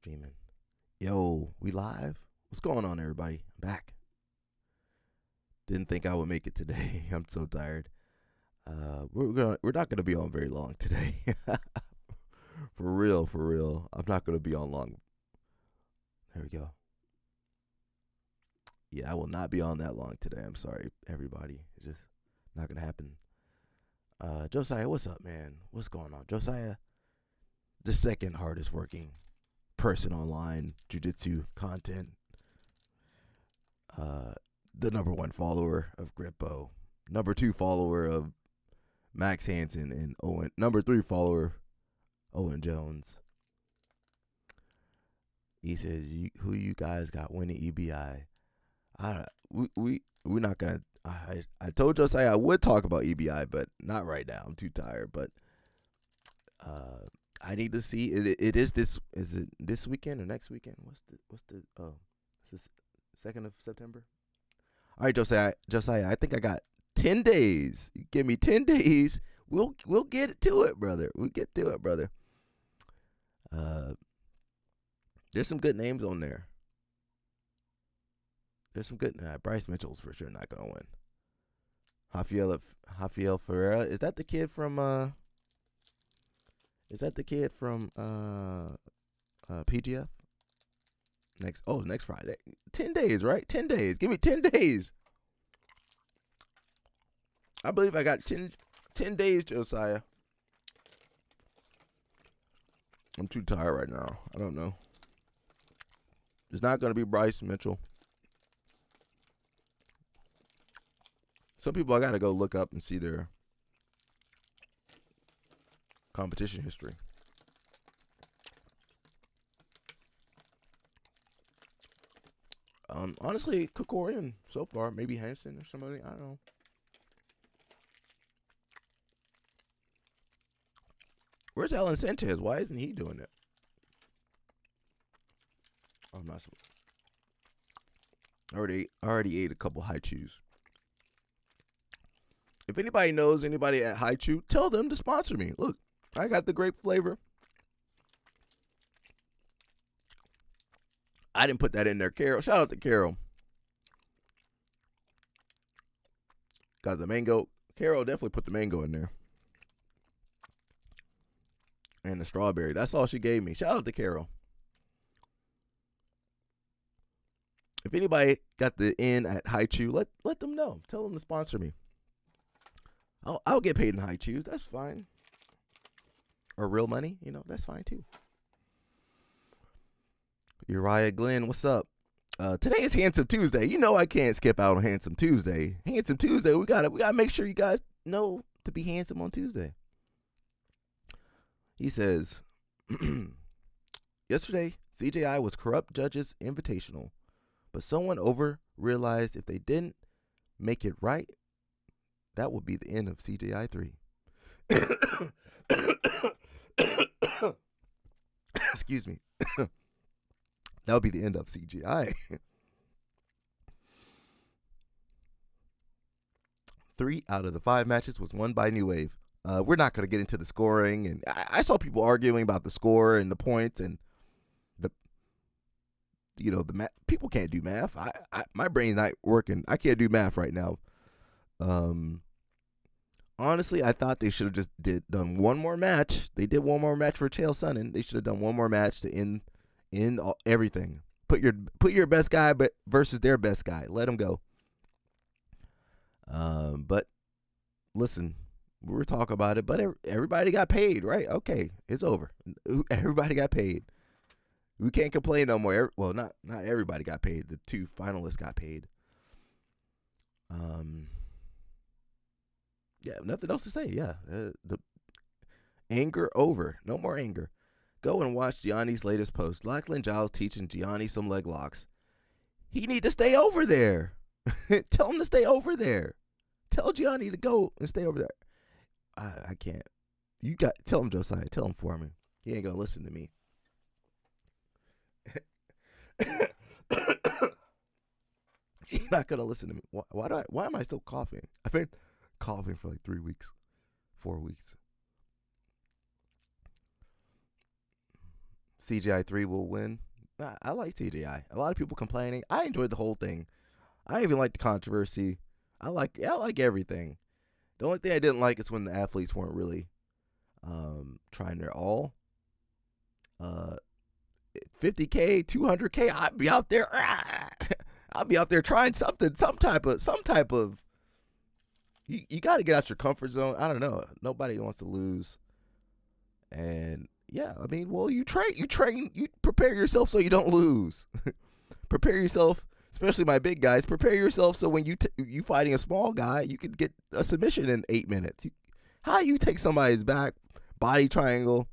Dreaming. Yo, we live? What's going on, everybody? I'm back. Didn't think I would make it today. I'm so tired. We're not gonna be on very long today. For real, for real. I'm not gonna be on long. There we go. Yeah, I will not be on that long today. I'm sorry, everybody. It's just not gonna happen. Josiah, what's up, man? What's going on, Josiah? The second hardest working person online jiu-jitsu content. The number one follower of Grippo, number two follower of Max Hansen and Owen, number three follower Owen Jones. He says, "Who you guys got winning EBI?" We're not gonna. I told Josiah I would talk about EBI, but not right now. I'm too tired. But I need to see. It is this. Is it this weekend or next weekend? What's the? Oh, it's the 2nd of September. All right, Josiah. I think I got 10 days. You give me 10 days. We'll get to it, brother. We'll get to it, brother. There's some good names on there. There's some good. Bryce Mitchell's for sure not gonna win. Rafael Ferreira, is that the kid from? Is that the kid from PGF? Next Friday. 10 days, right? 10 days. Give me 10 days. I believe I got 10 days, Josiah. I'm too tired right now. I don't know. It's not going to be Bryce Mitchell. Some people I got to go look up and see their competition history. Honestly, Kokorian so far. Maybe Hansen or somebody. I don't know. Where's Alan Sanchez? Why isn't he doing it? I'm not. I already ate a couple high chews. If anybody knows anybody at High Chew, tell them to sponsor me. Look, I got the grape flavor. I didn't put that in there. Carol, shout out to Carol. Got the mango. Carol definitely put the mango in there. And the strawberry. That's all she gave me. Shout out to Carol. If anybody got the in at High Chew, let them know. Tell them to sponsor me. I'll get paid in High Chews. That's fine. Or real money, that's fine too. Uriah Glenn, what's up? Today is Handsome Tuesday. I can't skip out on Handsome Tuesday. Handsome Tuesday, we gotta make sure you guys know to be handsome on Tuesday. He says, yesterday, CJI was Corrupt Judges Invitational, but someone over realized if they didn't make it right, that would be the end of CJI 3. Excuse me. That would be the end of CGI. 3 out of the 5 matches was won by New Wave. We're not going to get into the scoring, and I saw people arguing about the score and the points and the math. People can't do math. My brain's not working. I can't do math right now. Honestly, I thought they should have just done one more match. They did one more match for Chael Sonnen. They should have done one more match to end everything. Put your best guy versus their best guy. Let them go. But listen, we were talking about it, but everybody got paid, right? Okay, it's over. Everybody got paid. We can't complain no more. Well, not everybody got paid. The 2 finalists got paid. Yeah, nothing else to say. Yeah, the anger over. No more anger. Go and watch Gianni's latest post. Lachlan Giles teaching Gianni some leg locks. He need to stay over there. Tell him to stay over there. Tell Gianni to go and stay over there. I can't. Tell him, Josiah. Tell him for me. He ain't gonna listen to me. He's not gonna listen to me. Why am I still coughing? I've been coughing for like 3 weeks, 4 weeks. CGI 3 will win. I like CGI. A lot of people complaining. I enjoyed the whole thing. I even like the controversy. I like everything. The only thing I didn't like is when the athletes weren't really trying their all. 50K, 200K, I'd be out there. I'll be out there trying something, some type of. You got to get out your comfort zone. I don't know. Nobody wants to lose, and yeah, I mean, well, you prepare yourself so you don't lose. Prepare yourself, especially my big guys. Prepare yourself so when you fighting a small guy, you could get a submission in 8 minutes. How you take somebody's back, body triangle,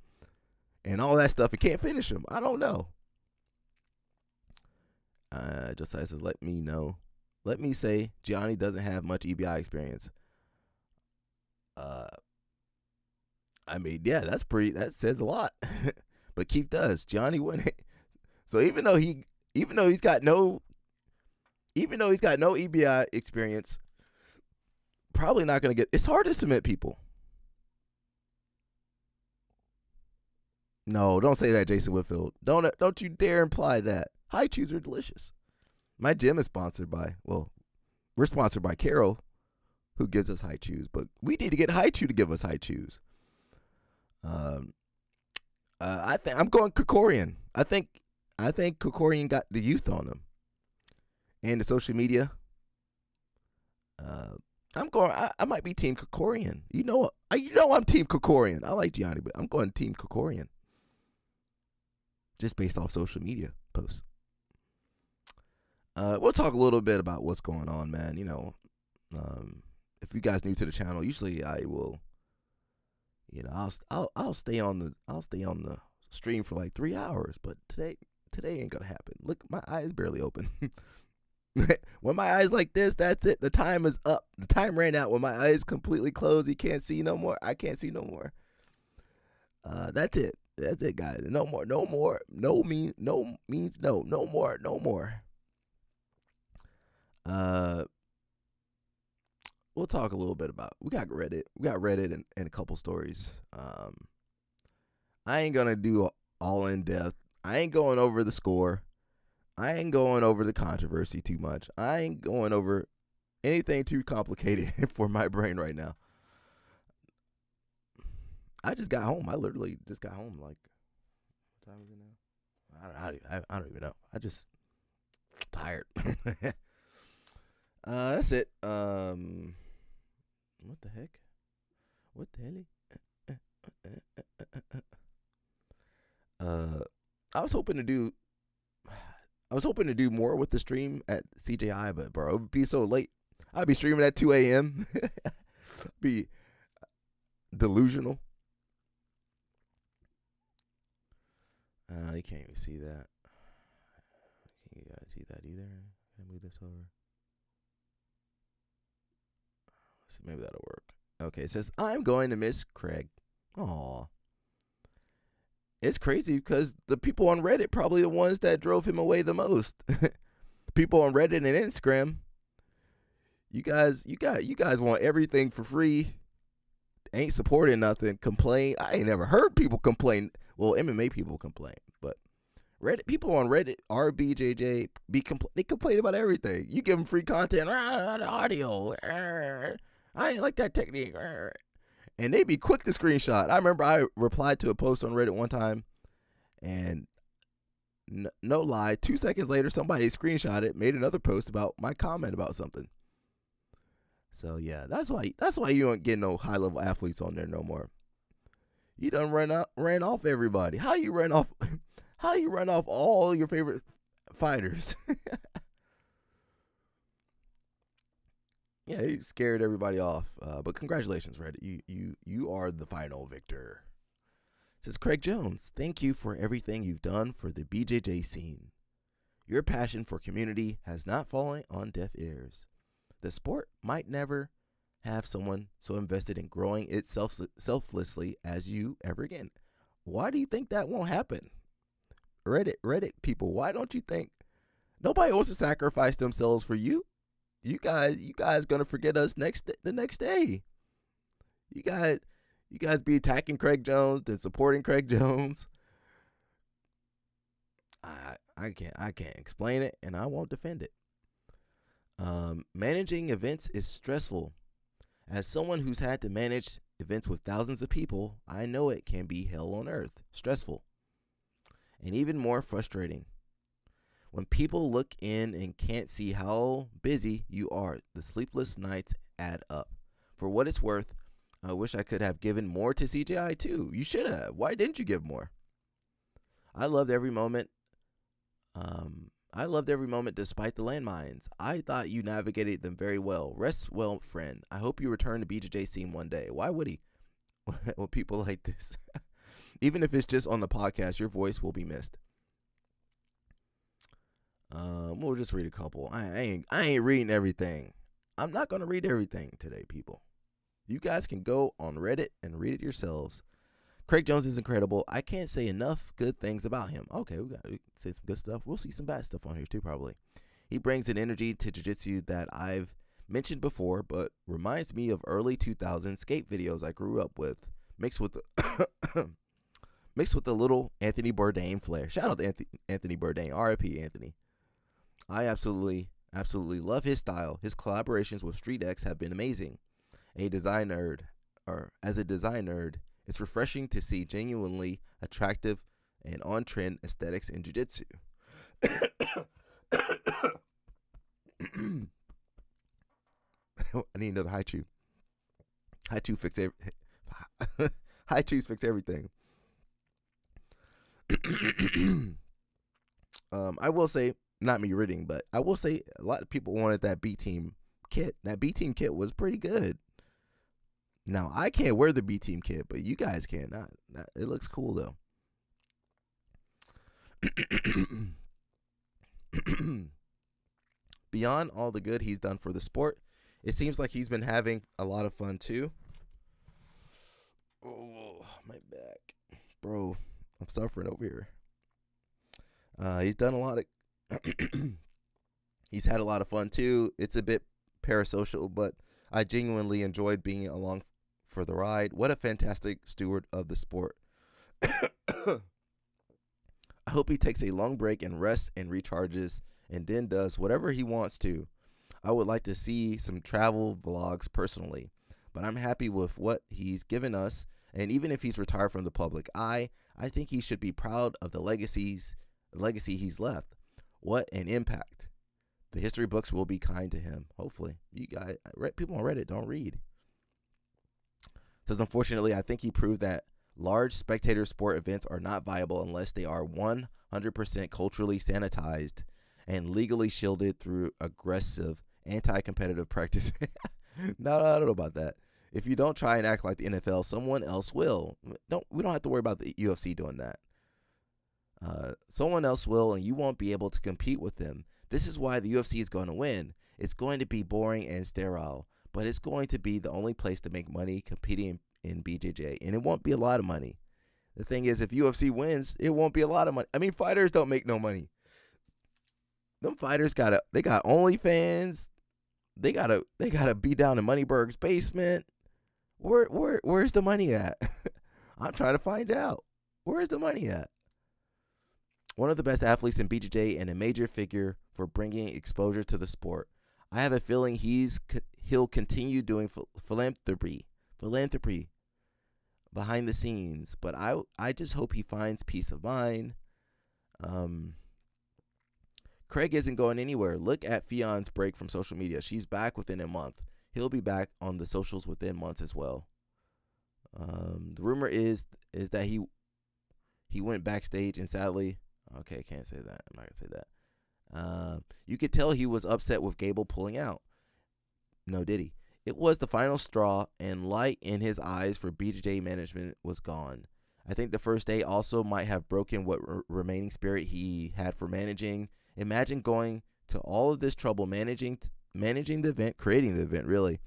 and all that stuff and can't finish him? I don't know. Josiah says, let me know. Let me say, Gianni doesn't have much EBI experience. I mean, yeah, that says a lot. But Keith does. Gianni wouldn't. So even though he's got no EBI experience, probably not gonna get. It's hard to submit people. No, don't say that, Jason Whitfield. Don't you dare imply that. High chews are delicious. My gym is sponsored by, we're sponsored by Carol, who gives us high chews, but we need to get High Chew to give us high chews. I think I'm going Kokorian. I think Kokorian got the youth on him, and the social media. I might be Team Kokorian. You know I'm Team Kokorian. I like Gianni, but I'm going Team Kokorian. Just based off social media posts. We'll talk a little bit about what's going on, man. You know, if you guys new to the channel, usually I will, I'll stay on the stream for like 3 hours, but today ain't gonna happen. Look, my eyes barely open. When my eyes like this, that's it. The time is up. The time ran out. When my eyes completely closed, you can't see no more. I can't see no more. That's it. That's it, guys. No more. No more. No means no. No more. No more. We'll talk a little bit about. We got Reddit and a couple stories. I ain't gonna do all in depth. I ain't going over the score. I ain't going over the controversy too much. I ain't going over anything too complicated for my brain right now. I just got home. I literally just got home. Like, what time is it now? I don't even know. I just tired. That's it. What the heck? What the hell? I was hoping to do more with the stream at CJI, but bro, it would be so late. I'd be streaming at 2 a.m. Be delusional. You can't even see that. Can you guys see that either? Can I move this over? Let's see, maybe that'll work. Okay, it says, I'm going to miss Craig. Aw. It's crazy because the people on Reddit probably the ones that drove him away the most. People on Reddit and Instagram. You guys want everything for free. Ain't supporting nothing. Complain. I ain't never heard people complain. Well, MMA people complain, but Reddit people on Reddit, RBJJ, they complain about everything. You give them free content, the audio. I ain't like that technique. And they be quick to screenshot. I remember I replied to a post on Reddit one time, and no lie, 2 seconds later, somebody screenshot it, made another post about my comment about something. So yeah, that's why you don't get no high level athletes on there no more. You done ran off everybody. How you run off all your favorite fighters? Yeah, he scared everybody off. But congratulations, Reddit. You are the final victor. It says Craig Jones, thank you for everything you've done for the BJJ scene. Your passion for community has not fallen on deaf ears. The sport might never have someone so invested in growing it selflessly as you ever again. Why do you think that won't happen? Reddit people, why don't you think nobody wants to sacrifice themselves for you? You guys gonna forget us the next day. You guys be attacking Craig Jones and supporting Craig Jones. can't explain it, and I won't defend it. Managing events is stressful. As someone who's had to manage events with thousands of people, I know it can be hell on earth, stressful, and even more frustrating. When people look in and can't see how busy you are, the sleepless nights add up. For what it's worth, I wish I could have given more to CJI too. You should have. Why didn't you give more? I loved every moment. I loved every moment despite the landmines. I thought you navigated them very well. Rest well, friend. I hope you return to BJJ scene one day. Why would he? With people like this. Even if it's just on the podcast, your voice will be missed. We'll just read a couple. I ain't reading everything. I'm not gonna read everything today, people. You guys can go on Reddit and read it yourselves. Craig Jones is incredible. I can't say enough good things about him. Okay, we can say some good stuff. We'll see some bad stuff on here too, probably. He brings an energy to jiu-jitsu that I've mentioned before, but reminds me of early 2000s skate videos I grew up with, mixed with the little Anthony Bourdain flair. Shout out to Anthony Bourdain, R.I.P. Anthony. I absolutely love his style. His collaborations with Street X have been amazing. As a design nerd, it's refreshing to see genuinely attractive and on-trend aesthetics in jiu-jitsu. I need another high chew. High chews fix everything. I will say, not me reading, but I will say a lot of people wanted that B Team kit. That B Team kit was pretty good. Now, I can't wear the B Team kit, but you guys can. It looks cool, though. Beyond all the good he's done for the sport, it seems like he's been having a lot of fun, too. Oh, my back. Bro, I'm suffering over here. He's done a lot of... He's had a lot of fun, too. It's a bit parasocial, but I genuinely enjoyed being along for the ride. What a fantastic steward of the sport. I hope he takes a long break and rests and recharges and then does whatever he wants to. I would like to see some travel vlogs personally, but I'm happy with what he's given us, and even if he's retired from the public eye, I think he should be proud of the legacy he's left. What an impact. The history books will be kind to him, hopefully. You guys, people on Reddit don't read. Says, unfortunately, I think he proved that large spectator sport events are not viable unless they are 100% culturally sanitized and legally shielded through aggressive anti-competitive practice. No, I don't know about that. If you don't try and act like the NFL, someone else will. We don't have to worry about the UFC doing that. Someone else will, and you won't be able to compete with them. This is why the UFC is going to win. It's going to be boring and sterile, but it's going to be the only place to make money competing in BJJ, and it won't be a lot of money. The thing is, if UFC wins, it won't be a lot of money. I mean, fighters don't make no money. Them fighters got OnlyFans. They gotta be down in Moneyberg's basement. Where's the money at? I'm trying to find out. Where's the money at? One of the best athletes in BJJ and a major figure for bringing exposure to the sport. I have a feeling he'll continue doing philanthropy behind the scenes, but I just hope he finds peace of mind. Craig isn't going anywhere. Look at Fion's break from social media. She's back within a month. He'll be back on the socials within months as well. The rumor is that he went backstage and sadly, okay, can't say that. I'm not gonna say that. You could tell he was upset with Gable pulling out. No, did he? It was the final straw, and light in his eyes for BJJ management was gone. I think the first day also might have broken what remaining spirit he had for managing. Imagine going to all of this trouble managing the event, creating the event, really.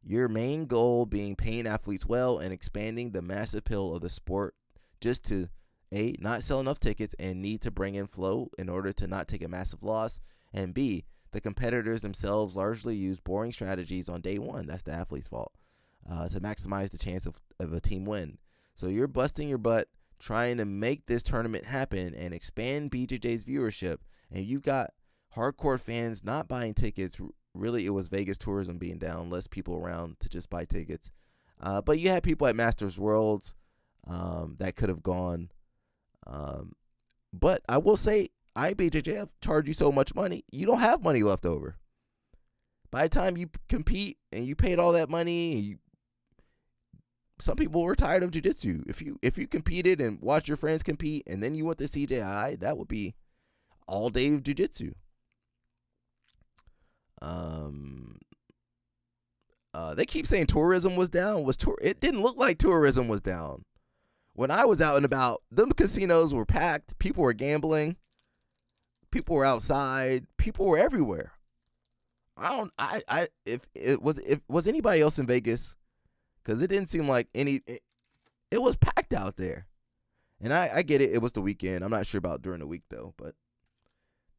Your main goal being paying athletes well and expanding the massive appeal of the sport just to, A, not sell enough tickets and need to bring in flow in order to not take a massive loss, and B, the competitors themselves largely use boring strategies on day one. That's the athlete's fault. To maximize the chance of a team win. So you're busting your butt trying to make this tournament happen and expand BJJ's viewership. And you got hardcore fans not buying tickets. Really, it was Vegas tourism being down, less people around to just buy tickets. But you had people at Masters Worlds that could have gone. But I will say, IBJJF charge you so much money, you don't have money left over. By the time you compete and you paid all that money, some people were tired of jiu-jitsu. If you competed and watched your friends compete and then you went to CJI, that would be all day of jiu-jitsu. They keep saying tourism was down. It didn't look like tourism was down. When I was out and about, them casinos were packed. People were gambling. People were outside. People were everywhere. If was anybody else in Vegas? Because it didn't seem like it was packed out there. And I get it. It was the weekend. I'm not sure about during the week though, but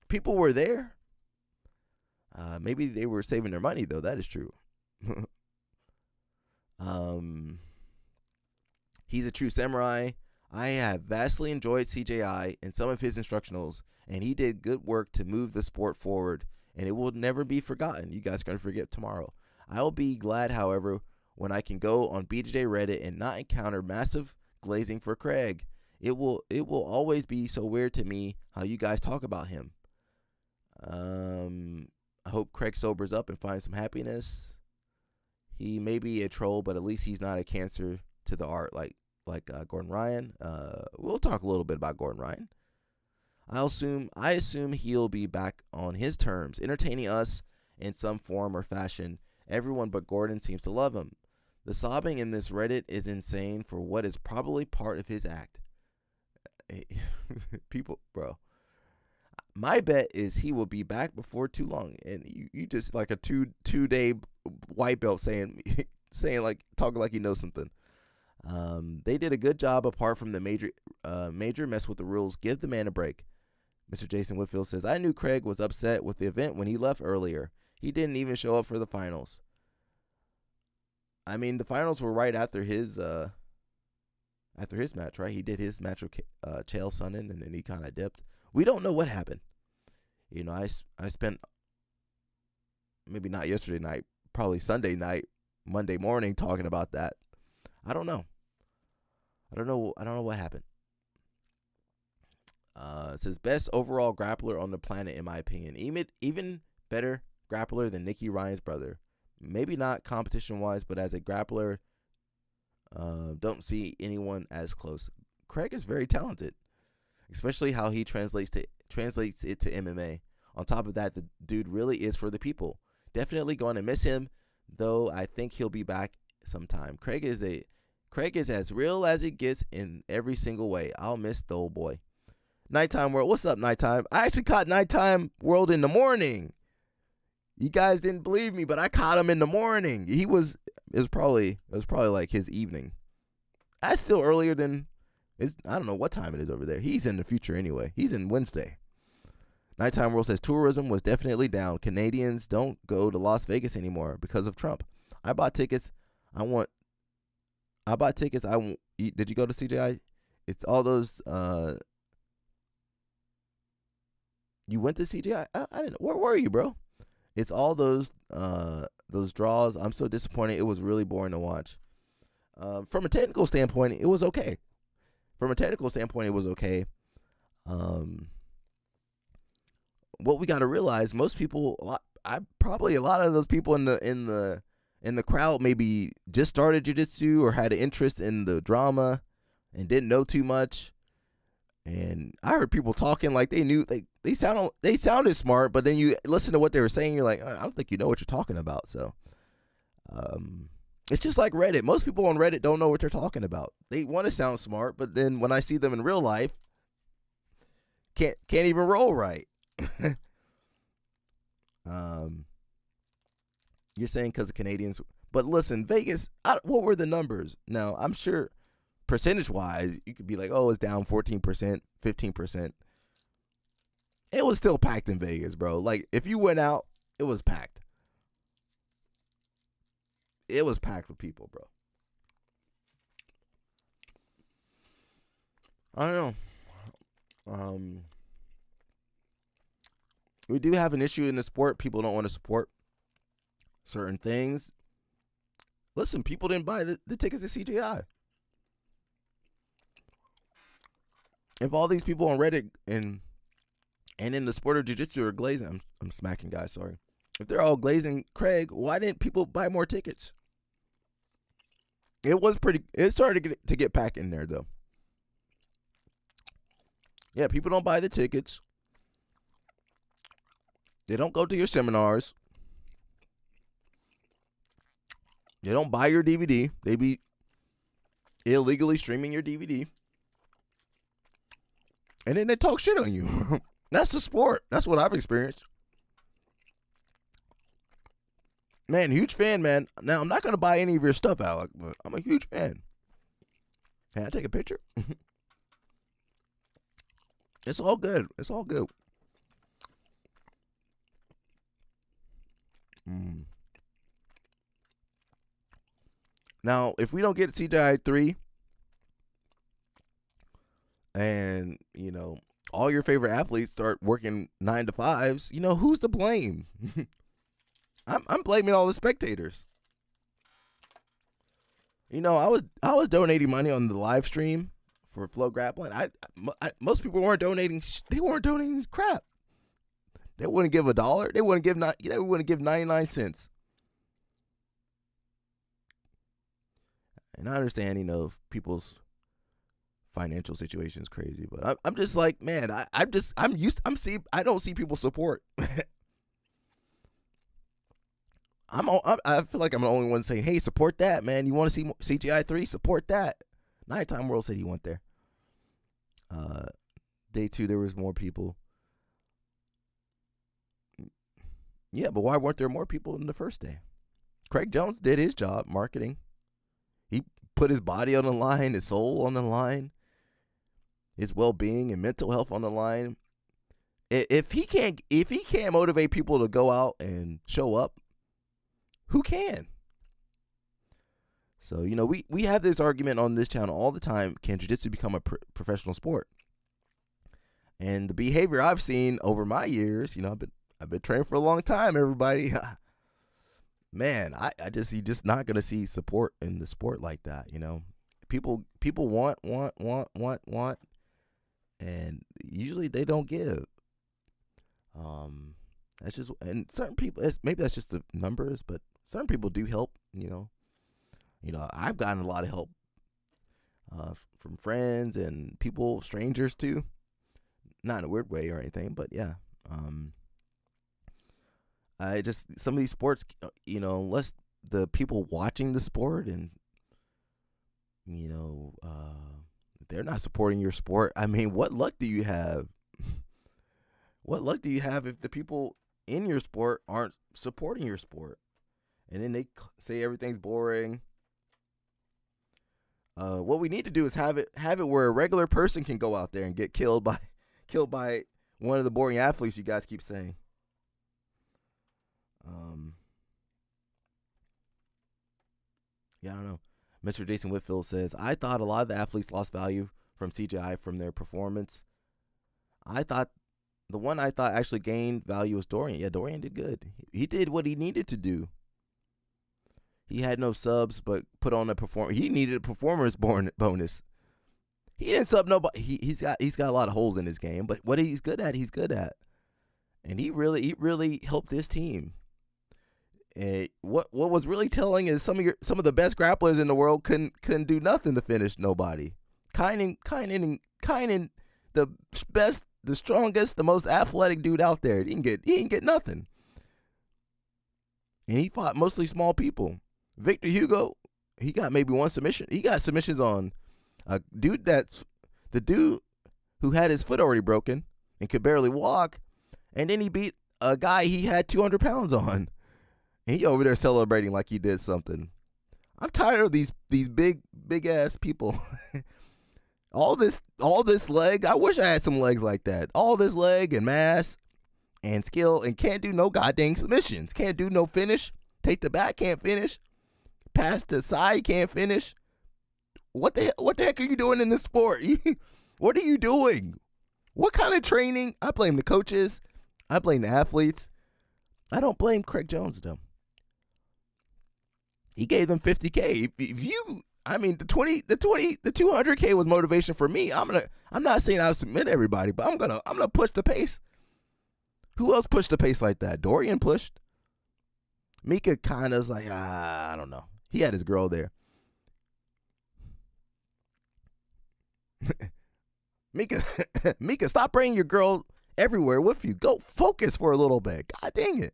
people were there. Maybe they were saving their money though. That is true. He's a true samurai. I have vastly enjoyed CJI and some of his instructionals, and he did good work to move the sport forward, and it will never be forgotten. You guys are going to forget tomorrow. I'll be glad, however, when I can go on BJJ Reddit and not encounter massive glazing for Craig. It will always be so weird to me how you guys talk about him. I hope Craig sobers up and finds some happiness. He may be a troll, but at least he's not a cancer to the art like Gordon Ryan. We'll talk a little bit about Gordon Ryan. I assume he'll be back on his terms, entertaining us in some form or fashion. Everyone but Gordon seems to love him. The sobbing in this Reddit is insane for what is probably part of his act. People, bro. My bet is he will be back before too long. And you just like a two-day white belt saying like talking like he knows something. They did a good job apart from the major mess with the rules. Give the man a break. Mr. Jason Whitfield says, I knew Craig was upset with the event when he left earlier. He didn't even show up for the finals. I mean, the finals were right after his match, right? He did his match with Chael Sonnen, and then he kind of dipped. We don't know what happened. You know, I spent maybe not yesterday night, probably Sunday night, Monday morning talking about that. I don't know. I don't know what happened. It says best overall grappler on the planet in my opinion. Even better grappler than Nicky Ryan's brother. Maybe not competition wise, but as a grappler, don't see anyone as close. Craig is very talented, especially how he translates it to MMA. On top of that, the dude really is for the people. Definitely going to miss him, though. I think he'll be back sometime. Craig is as real as it gets in every single way. I'll miss the old boy. Nighttime World. What's up, Nighttime? I actually caught Nighttime World in the morning. You guys didn't believe me, but I caught him in the morning. It was probably like his evening. That's still earlier than I don't know what time it is over there. He's in the future anyway. He's in Wednesday. Nighttime World says tourism was definitely down. Canadians don't go to Las Vegas anymore because of Trump. I bought tickets. Did you go to CJI? It's all those. You went to CJI? I didn't know. Where were you, bro? It's all those draws. I'm so disappointed. It was really boring to watch. From a technical standpoint, it was okay. What we got to realize, most people, probably a lot of those people in the crowd maybe just started jiu-jitsu or had an interest in the drama and didn't know too much. And I heard people talking like they knew, they sounded smart, but then you listen to what they were saying, you're like, I don't think you know what you're talking about. So it's just like Reddit. Most people on Reddit don't know what they're talking about. They want to sound smart, but then when I see them in real life, can't even roll right. You're saying because the Canadians, but listen, Vegas, what were the numbers? Now, I'm sure percentage-wise, you could be like, oh, it's down 14%, 15%. It was still packed in Vegas, bro. Like, if you went out, it was packed. It was packed with people, bro. I don't know. We do have an issue in the sport. People don't want to support certain things. Listen, people didn't buy the tickets to CGI. If all these people on Reddit and in the sport of jiu-jitsu are glazing, I'm smacking guys, sorry. If they're all glazing Craig, why didn't people buy more tickets? It started to get packed in there, though. Yeah, people don't buy the tickets. They don't go to your seminars. They don't buy your DVD. They be illegally streaming your DVD. And then they talk shit on you. That's the sport. That's what I've experienced. Man, huge fan, man. Now, I'm not going to buy any of your stuff, Alec, but I'm a huge fan. Can I take a picture? It's all good. It's all good. Now, if we don't get CGI 3 and, all your favorite athletes start working 9 to 5s, who's to blame? I'm blaming all the spectators. I was donating money on the live stream for Flow Grappling. Most people weren't donating. They weren't donating crap. They wouldn't give $1. They wouldn't give 99 cents. And I understand, people's financial situation is crazy, but I'm just like, man, I don't see people support. I feel like I'm the only one saying, hey, support that, man. You want to see CGI 3? Support that. Nighttime World said he went there. Day 2, there was more people. Yeah, but why weren't there more people in the first day? Craig Jones did his job, marketing. He put his body on the line, his soul on the line, his well-being and mental health on the line. If he can't motivate people to go out and show up, who can? So, we have this argument on this channel all the time. Can jiu-jitsu become a professional sport? And the behavior I've seen over my years, I've been training for a long time, everybody. Man, you're just not going to see support in the sport like that, People want, and usually they don't give. That's just, and certain people, maybe that's just the numbers, but certain people do help, I've gotten a lot of help from friends and people, strangers too. Not in a weird way or anything, but yeah. Some of these sports, unless the people watching the sport and, they're not supporting your sport. I mean, what luck do you have? What luck do you have if the people in your sport aren't supporting your sport? And then they say everything's boring. What we need to do is have it where a regular person can go out there and get killed by one of the boring athletes you guys keep saying. Yeah, I don't know. Mr. Jason Whitfield says, I thought a lot of the athletes lost value from CGI from their performance. I thought the one I thought actually gained value was Dorian. Yeah, Dorian did good. He did what he needed to do. He had no subs, but put on he needed a performance bonus. He didn't sub nobody. He's got a lot of holes in his game, but what he's good at, he's good at. And he really helped this team. And what was really telling is some of the best grapplers in the world couldn't do nothing to finish nobody. Kynan, the best, the strongest, the most athletic dude out there. He didn't get nothing. And he fought mostly small people. Victor Hugo, he got maybe one submission. He got submissions on a dude that's the dude who had his foot already broken and could barely walk. And then he beat a guy he had 200 pounds on. And he over there celebrating like he did something. I'm tired of these big ass people. all this leg. I wish I had some legs like that. All this leg and mass and skill and can't do no goddamn submissions. Can't do no finish. Take the back, can't finish. Pass the side, can't finish. What the heck are you doing in this sport? What are you doing? What kind of training? I blame the coaches. I blame the athletes. I don't blame Craig Jones though. He gave them $50K. If you, I mean, the 200K was motivation for me. I'm not saying I'll submit everybody, but I'm gonna push the pace. Who else pushed the pace like that? Dorian pushed. Mika kind of was like, I don't know. He had his girl there. Mika, stop bringing your girl everywhere with you. Go focus for a little bit. God dang it.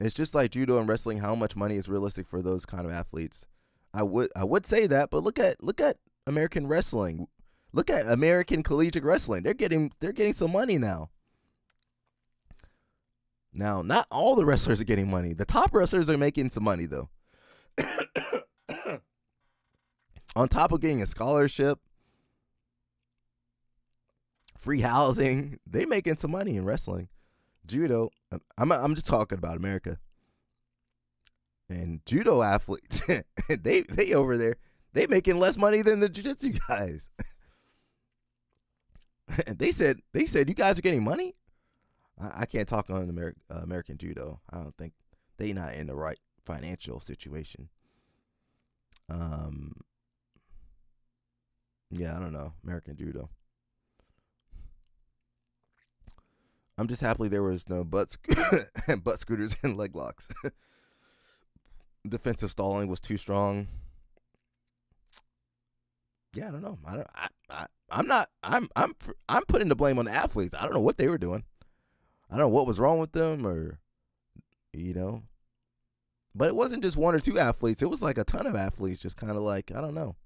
It's just like judo and wrestling. How much money is realistic for those kind of athletes? I would say that, but look at American wrestling. Look at American collegiate wrestling. They're getting some money now. Now, not all the wrestlers are getting money. The top wrestlers are making some money though. On top of getting a scholarship, free housing, they making some money in wrestling. Judo, I'm just talking about America. And judo athletes, they over there, they making less money than the jiu-jitsu guys. they said you guys are getting money. I can't talk on American judo. I don't think they not in the right financial situation. Yeah, I don't know. American judo. I'm just happy there was no butt scooters and leg locks. Defensive stalling was too strong. Yeah, I don't know. I'm putting the blame on the athletes. I don't know what they were doing. I don't know what was wrong with them, or but it wasn't just one or two athletes. It was like a ton of athletes, just kind of like, I don't know.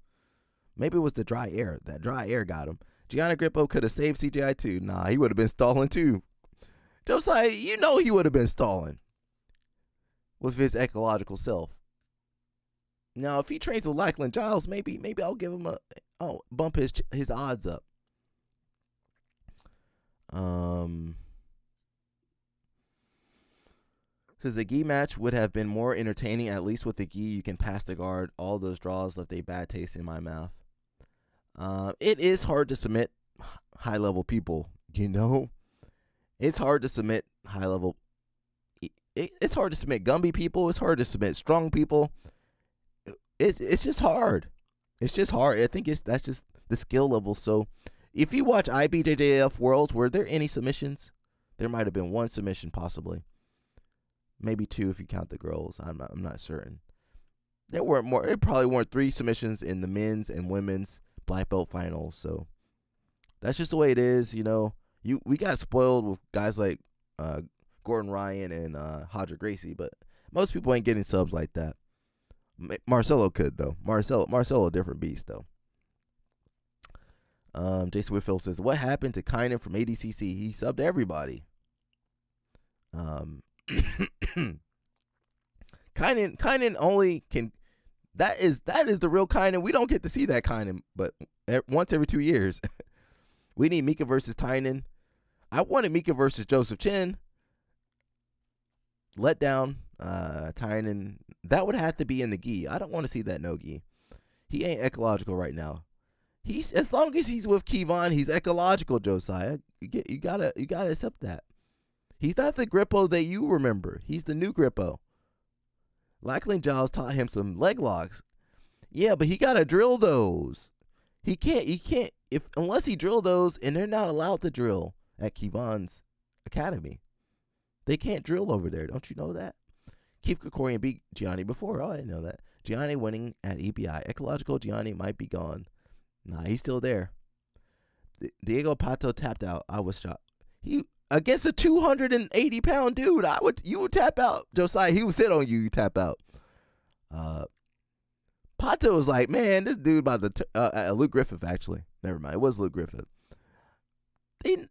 Maybe it was the dry air. That dry air got him. Gianni Grippo could have saved CGI too. Nah, he would have been stalling too. Josiah, he would have been stalling with his ecological self. Now, if he trains with Lackland Giles, maybe I'll give him I'll bump his odds up. Says the gi match would have been more entertaining. At least with the gi, you can pass the guard. All those draws left a bad taste in my mouth. It is hard to submit high level people. It's hard to submit high level. It's hard to submit Gumby people. It's hard to submit strong people. It's just hard. It's just hard. I think that's just the skill level. So, if you watch IBJJF Worlds, were there any submissions? There might have been one submission, possibly. Maybe two if you count the girls. I'm not certain. There weren't more. There probably weren't 3 submissions in the men's and women's black belt finals. So that's just the way it is. We got spoiled with guys like Gordon Ryan and Hodger Gracie, but most people ain't getting subs like that. Marcelo could though. Marcelo a different beast though. Jason Whitfield says, what happened to Kynan from ADCC? He subbed everybody. Kynan only can. That is the real Kynan. We don't get to see that Kynan, but once every 2 years. We need Mika versus Tynan. I wanted Mika versus Joseph Chin. Let down. Tynan. That would have to be in the gi. I don't want to see that no gi. He ain't ecological right now. He's, as long as he's with Kevon, he's ecological, Josiah. You gotta accept that. He's not the Grippo that you remember. He's the new Grippo. Lackland Giles taught him some leg locks. Yeah, but he gotta drill those. He can't unless he drill those, and they're not allowed to drill at Kevon's academy. They can't drill over there. Don't you know that? Keith Krikorian beat Gianni before. Oh, I didn't know that. Gianni winning at EBI. Ecological Gianni might be gone. Nah, he's still there. Diego Pato tapped out. I was shocked. He against a 280-pound dude. You would tap out. Josiah, he would sit on you. You tap out. Pato was like, man, this dude by the Luke Griffith actually. Never mind. It was Luke Griffith. They're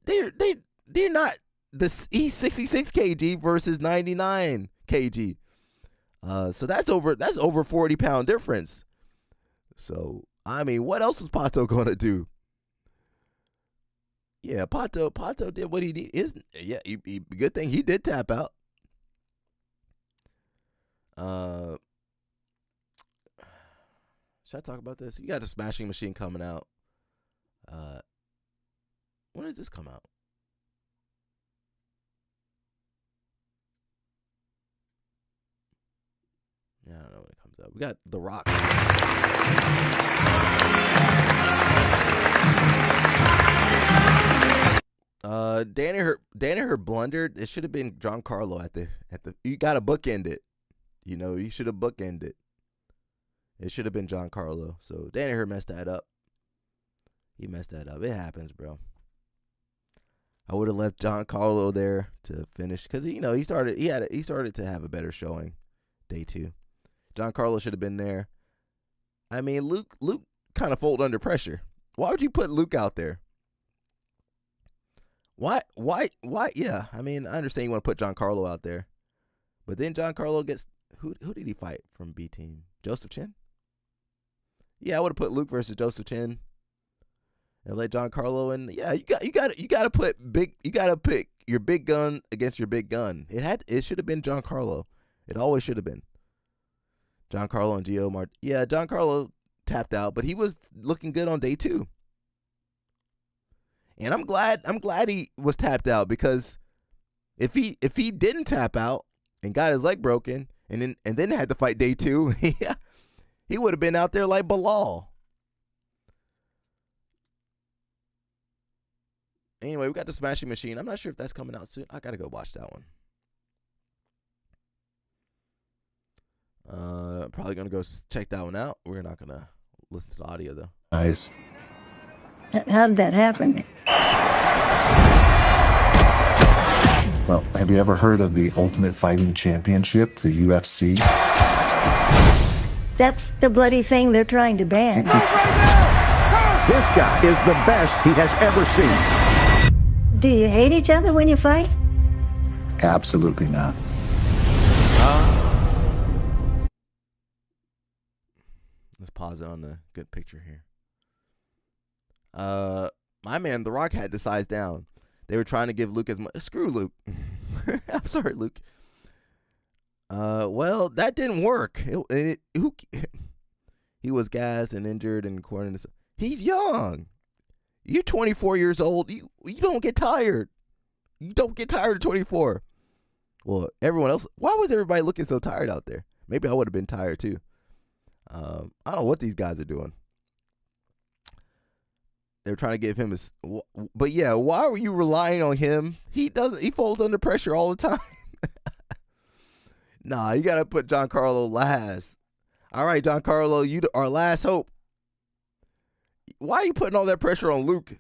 not. He's 66 kg versus 99 kg. So that's over 40-pound difference. So I mean, what else was Pato gonna do? Yeah, Pato did what he did. Good thing he did tap out. Should I talk about this? You got the Smashing Machine coming out. When does this come out? Yeah, I don't know when it comes out. We got The Rock. Danaher blundered. It should have been Giancarlo at the. You got to bookend it. You should have bookended it. It should have been Giancarlo. So Danaher messed that up. He messed that up. It happens, bro. I would have left Giancarlo there to finish because he started to have a better showing day 2. Giancarlo should have been there. I mean, Luke kind of folded under pressure. Why would you put Luke out there? Why? Yeah, I mean, I understand you want to put Giancarlo out there, but then Giancarlo gets who did he fight from B team? Joseph Chin. Yeah, I would have put Luke versus Joseph Chin, and let Giancarlo in. Yeah, you got to pick your big gun against your big gun. It should have been Giancarlo. It always should have been Giancarlo and Gio Mart. Yeah, Giancarlo tapped out, but he was looking good on day 2. And I'm glad he was tapped out, because if he didn't tap out and got his leg broken and then had to fight day 2, he would have been out there like Bilal. Anyway, we got the Smashing Machine. I'm not sure if that's coming out soon. I gotta go watch that one. Probably gonna go check that one out. We're not gonna listen to the audio though. Nice. How did that happen? Well, have you ever heard of the Ultimate Fighting Championship, the UFC? That's the bloody thing they're trying to ban. This guy is the best he has ever seen. Do you hate each other when you fight? Absolutely not. Let's pause it on the good picture here. My man, The Rock had to size down. They were trying to give Luke as much. Screw Luke. I'm sorry, Luke. Well, that didn't work. He was gassed and injured and according to. He's young. You're 24 years old. You don't get tired. You don't get tired at 24. Well, everyone else. Why was everybody looking so tired out there? Maybe I would have been tired too. I don't know what these guys are doing. They're trying to give him but yeah, why were you relying on him? He falls under pressure all the time. Nah, you got to put Giancarlo last. All right, Giancarlo, you our last hope. Why are you putting all that pressure on Luke?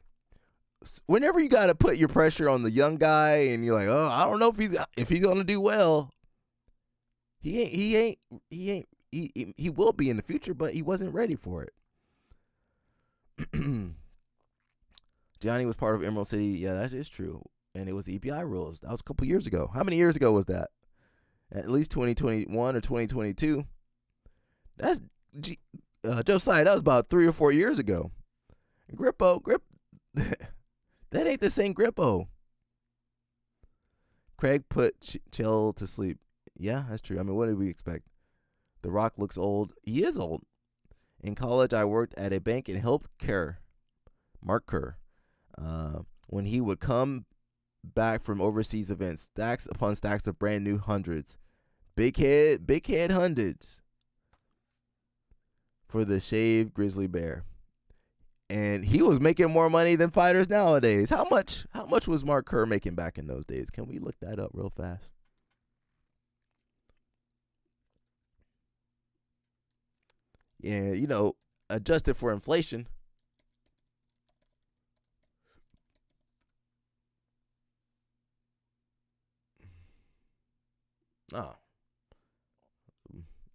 Whenever you got to put your pressure on the young guy and you're like, oh, I don't know if he's going to do well. He will be in the future, but he wasn't ready for it. Gianni was part of Emerald City. Yeah, that is true. And it was EPI rules. That was a couple years ago. How many years ago was that? At least 2021 or 2022. That's Josiah, that was about 3 or 4 years ago. Grip that ain't the same Grippo. Craig put Chill to sleep. Yeah, that's true. I mean, what did we expect? The Rock looks old. He is old. In college, I worked at a bank and helped Mark Kerr, when he would come back from overseas events, stacks upon stacks of brand new hundreds. Big head hundreds for the shaved grizzly bear. And he was making more money than fighters nowadays. How much was Mark Kerr making back in those days? Can we look that up real fast? Yeah, adjusted for inflation. Oh.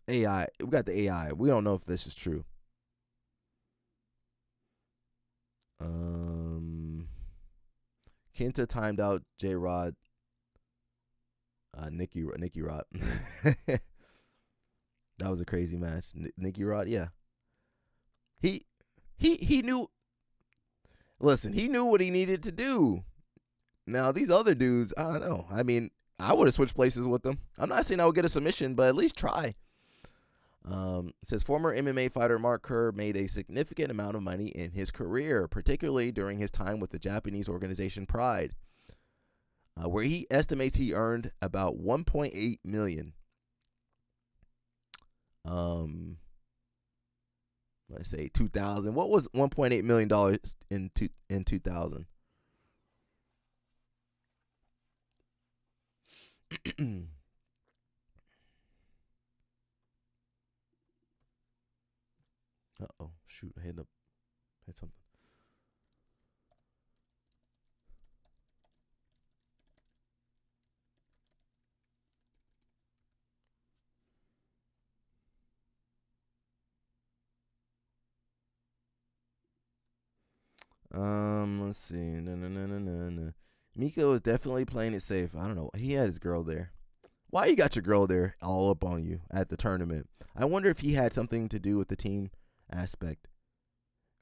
AI. We got the AI. We don't know if this is true. Kenta timed out J-Rod. Nicky Rod. That was a crazy match. Nicky Rod, yeah. He knew. Listen, he knew what he needed to do. Now these other dudes, I don't know. I mean, I would have switched places with them. I'm not saying I would get a submission, but at least try. It says former MMA fighter Mark Kerr made a significant amount of money in his career, particularly during his time with the Japanese organization Pride, where he estimates he earned about $1.8 million. Let's say 2000. What was $1.8 million in 2000? Uh-oh, shoot, I hit something. Let's see. No. Miko is definitely playing it safe. I don't know. He had his girl there. Why you got your girl there all up on you at the tournament? I wonder if he had something to do with the team aspect.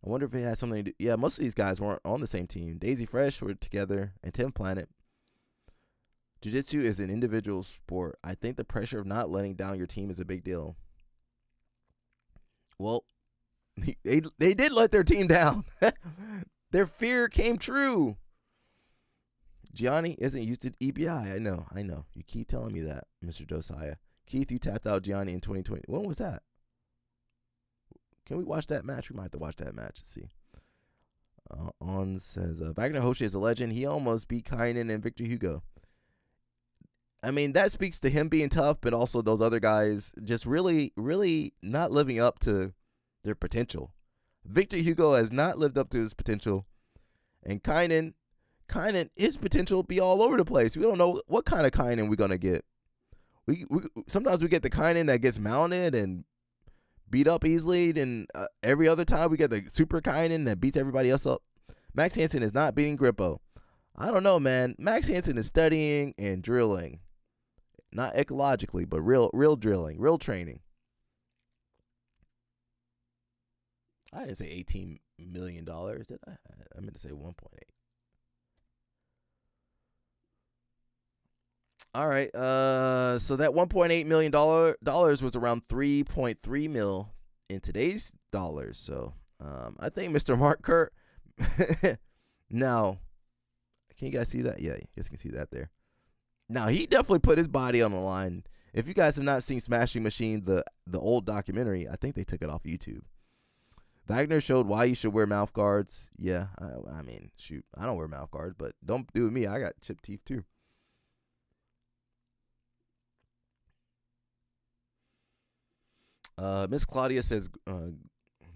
I wonder if it had something to do. Yeah, most of these guys weren't on the same team. Daisy Fresh were together, and Tim Planet. Jiu-Jitsu is an individual sport. I think the pressure of not letting down your team is a big deal. Well, they did let their team down. Their fear came true. Gianni isn't used to EBI. I know. You keep telling me that, Mr. Josiah. Keith, you tapped out Gianni in 2020. When was that? Can we watch that match? We might have to watch that match. Let's see. On says, Wagner Hoche is a legend. He almost beat Kynan and Victor Hugo. I mean, that speaks to him being tough, but also those other guys just really, really not living up to their potential. Victor Hugo has not lived up to his potential. And Kynan, his potential be all over the place. We don't know what kind of Kynan we're going to get. We sometimes we get the Kynan that gets mounted and beat up easily, and every other time we get the super Kynan that beats everybody else up. Max Hansen is not beating Grippo. I don't know, man. Max Hansen is studying and drilling. Not ecologically, but real drilling, real training. I didn't say $18 million, did I? I meant to say 1.8. All right. So that $1.8 million was around 3.3 mil in today's dollars. So I think Mr. Mark Kerr. Now, can you guys see that? Yeah, you guys can see that there. Now, he definitely put his body on the line. If you guys have not seen Smashing Machine, the old documentary, I think they took it off YouTube. Wagner showed why you should wear mouth guards. Yeah, I mean, shoot, I don't wear mouth guards, but don't do with me. I got chipped teeth too. Miss Claudia says,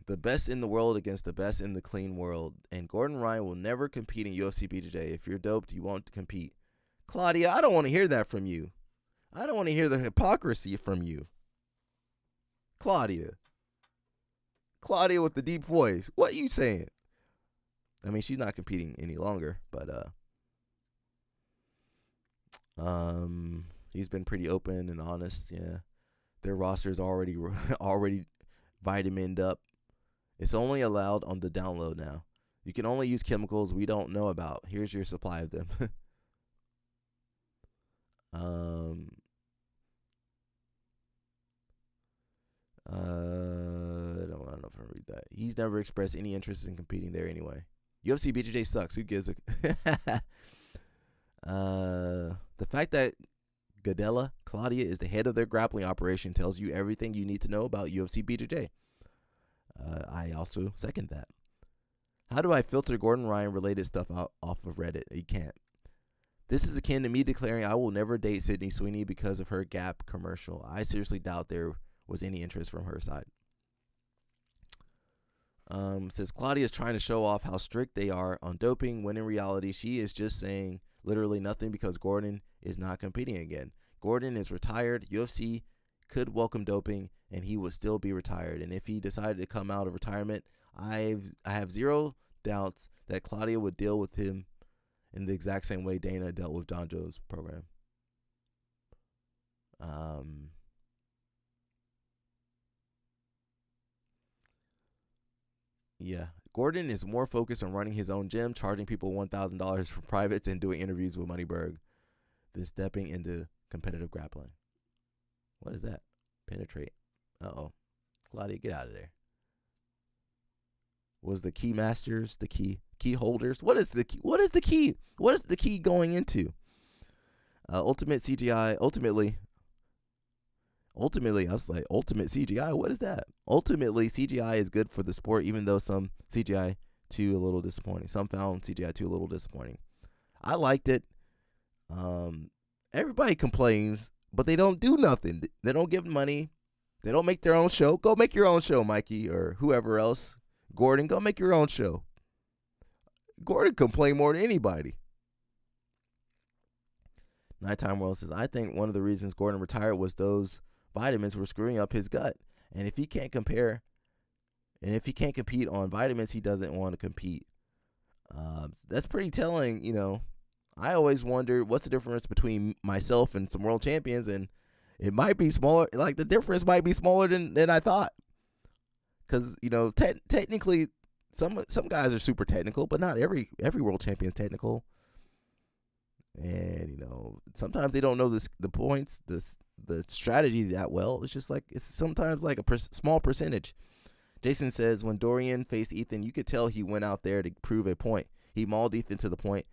the best in the world against the best in the clean world. And Gordon Ryan will never compete in UFC BJJ. If you're doped, you won't compete. Claudia, I don't want to hear that from you. I don't want to hear the hypocrisy from you. Claudia with the deep voice. What are you saying? I mean, she's not competing any longer, but he's been pretty open and honest. Yeah, their roster's already vitamined up. It's only allowed on the download now. You can only use chemicals we don't know about. Here's your supply of them. I don't know if I read that. He's never expressed any interest in competing there anyway. UFC BJJ sucks. Who gives a the fact that Gadella Claudia is the head of their grappling operation tells you everything you need to know about UFC BJJ. I also second that. How do I filter Gordon Ryan related stuff out off of Reddit? You can't. This is akin to me declaring I will never date Sydney Sweeney because of her Gap commercial. I seriously doubt there was any interest from her side. Says Claudia is trying to show off how strict they are on doping, when in reality she is just saying literally nothing because Gordon is not competing again. Gordon is retired. UFC could welcome doping and he would still be retired. And if he decided to come out of retirement, I have zero doubts that Claudia would deal with him in the exact same way Dana dealt with John Jones' program. Yeah, Gordon is more focused on running his own gym, charging people $1,000 for privates, and doing interviews with Moneyberg than stepping into competitive grappling. What is that? Penetrate. Claudia, get out of there. Was the key masters the key holders? What is the key? What is the key? What is the key going into? Ultimate CGI. Ultimately, I was like, ultimate CGI. What is that? Ultimately, CGI is good for the sport, even though some CGI too a little disappointing. Some found CGI too a little disappointing. I liked it. Everybody complains, but they don't do nothing. They don't give money. They don't make their own show. Go make your own show, Mikey, or whoever else. Gordon, go make your own show. Gordon complained more than anybody. Nighttime World says, I think one of the reasons Gordon retired was those vitamins were screwing up his gut. And if he can't compete on vitamins, he doesn't want to compete. That's pretty telling, you know. I always wonder what's the difference between myself and some world champions, and it might be smaller. Like, the difference might be smaller than I thought. Because, you know, technically, some guys are super technical, but not every world champion is technical. And, you know, sometimes they don't know the points, the strategy that well. It's just like, it's sometimes like a small percentage. Jason says, when Dorian faced Ethan, you could tell he went out there to prove a point. He mauled Ethan to the point.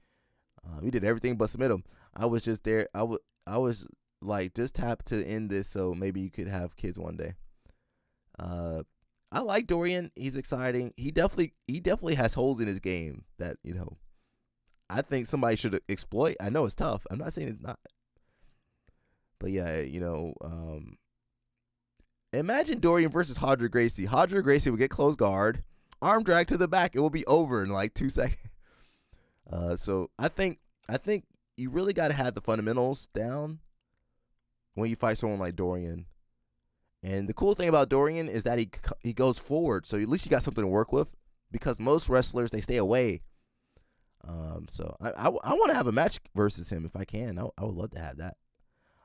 He did everything but submit him. I was just there. I was like, just tap to end this so maybe you could have kids one day. I like Dorian. He's exciting. He definitely has holes in his game that, you know, I think somebody should exploit. I know it's tough. I'm not saying it's not. But yeah, you know, imagine Dorian versus Hodger Gracie. Hodger Gracie would get close guard, arm drag to the back. It will be over in like 2 seconds. So I think you really got to have the fundamentals down when you fight someone like Dorian. And the cool thing about Dorian is that he goes forward, so at least you got something to work with. Because most wrestlers, they stay away. So I want to have a match versus him if I can. I would love to have that.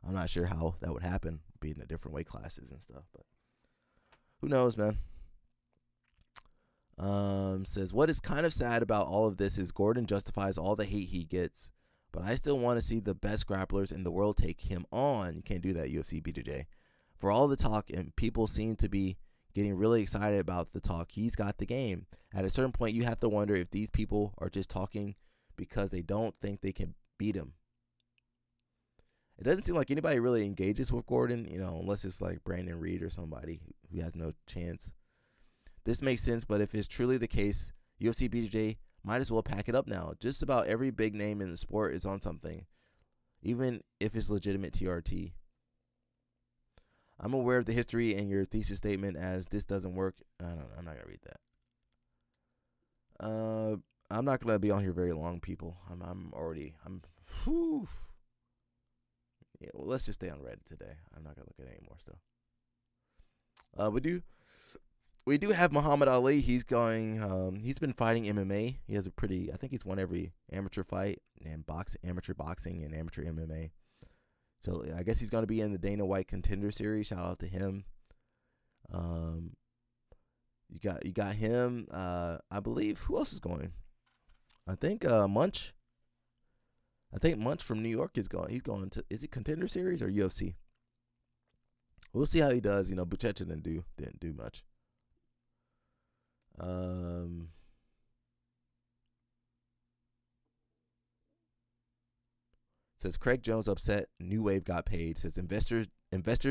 I'm not sure how that would happen, being in different weight classes and stuff, but who knows, man. Says, what is kind of sad about all of this is Gordon justifies all the hate he gets, but I still want to see the best grapplers in the world take him on. You can't do that, UFC BJJ. For all the talk, and people seem to be getting really excited about the talk, he's got the game. At a certain point, you have to wonder if these people are just talking because they don't think they can beat him. It doesn't seem like anybody really engages with Gordon, you know, unless it's like Brandon Reed or somebody who has no chance. This makes sense, but if it's truly the case, UFC BJJ might as well pack it up now. Just about every big name in the sport is on something, even if it's legitimate TRT. I'm aware of the history and your thesis statement as this doesn't work. I'm not going to read that. I'm not going to be on here very long, people. Whew. Yeah, well, let's just stay on Reddit today. I'm not going to look at any more stuff. We do have Muhammad Ali. He's been fighting MMA. He has I think he's won every amateur fight and amateur boxing and amateur MMA. So I guess he's going to be in the Dana White Contender Series. Shout out to him. You got him. I believe, who else is going? I think Munch. I think Munch from New York is going. He's going to, is it Contender Series or UFC? We'll see how he does. You know, Buchecha didn't do much. Says Craig Jones upset. New Wave got paid. Says investors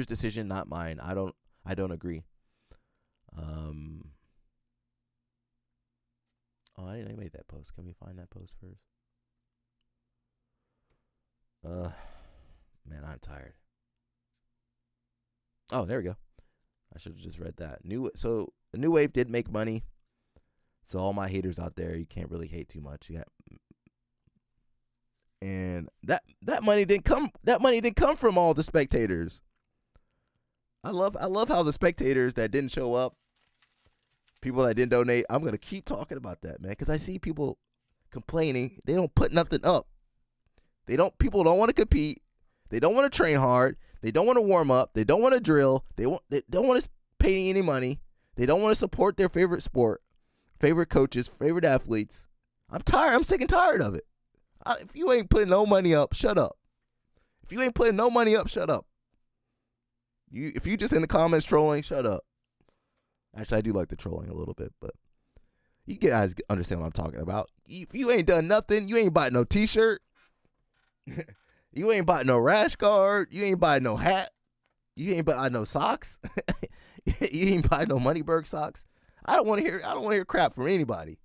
decision, not mine. I don't agree. Oh, I didn't know you made that post. Can we find that post first? Man, I'm tired. Oh, there we go. I should have just read that. So the New Wave did make money. So all my haters out there, you can't really hate too much. And that money didn't come. That money didn't come from all the spectators. I love how the spectators that didn't show up, people that didn't donate. I'm gonna keep talking about that, man, because I see people complaining. They don't put nothing up. People don't want to compete. They don't want to train hard. They don't want to warm up. They don't want to drill. They don't want to pay any money. They don't want to support their favorite sport, favorite coaches, favorite athletes. I'm tired. I'm sick and tired of it. If you ain't putting no money up, shut up. If you ain't putting no money up, shut up. If you just in the comments trolling, shut up. Actually, I do like the trolling a little bit, but you guys understand what I'm talking about. If you ain't done nothing, you ain't bought no t-shirt, you ain't bought no rash guard, you ain't bought no hat, you ain't bought no socks, you ain't bought no Moneyberg socks. I don't want to hear crap from anybody.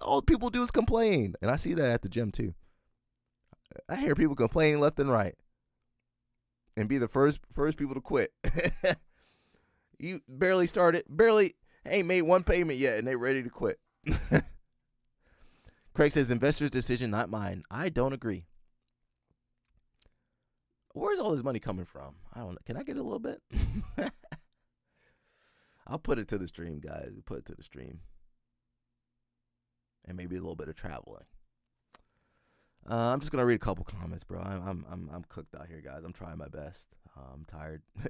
All people do is complain, and I see that at the gym too. I hear people complaining left and right, and be the first people to quit. You barely ain't made one payment yet, and they ready to quit. Craig says, investors' decision, not mine. I don't agree. Where's all this money coming from? I don't know. Can I get a little bit? I'll put it to the stream, guys. Put it to the stream. And maybe a little bit of traveling. I'm just gonna read a couple comments, bro. I'm cooked out here, guys. I'm trying my best. I'm tired. I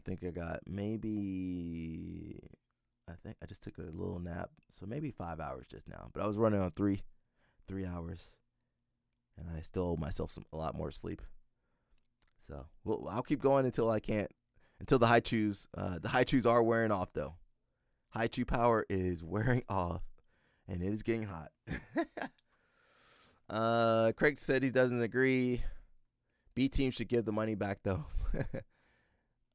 think I got I think I just took a little nap, so maybe 5 hours just now. But I was running on 3 hours, and I still owe myself a lot more sleep. So I'll keep going until I can't. Until the high chews are wearing off, though. High chew power is wearing off, and it is getting hot. Craig said he doesn't agree. B team should give the money back, though.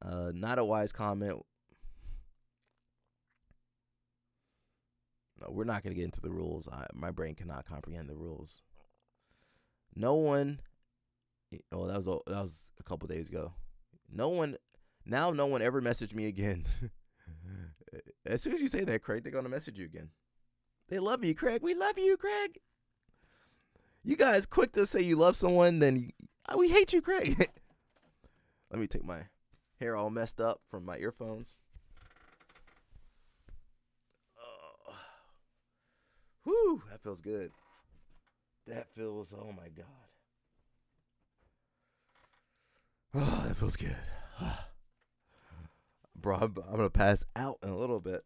Not a wise comment. No, we're not going to get into the rules. My brain cannot comprehend the rules. No one. Oh, that was a couple days ago. No one ever messaged me again. As soon as you say that, Craig, they're going to message you again. They love you, Craig. We love you, Craig. You guys quick to say you love someone, then we hate you, Craig. Let me take my hair all messed up from my earphones. Whew, that feels good. Oh my God. Oh, that feels good. Bro, I'm going to pass out in a little bit.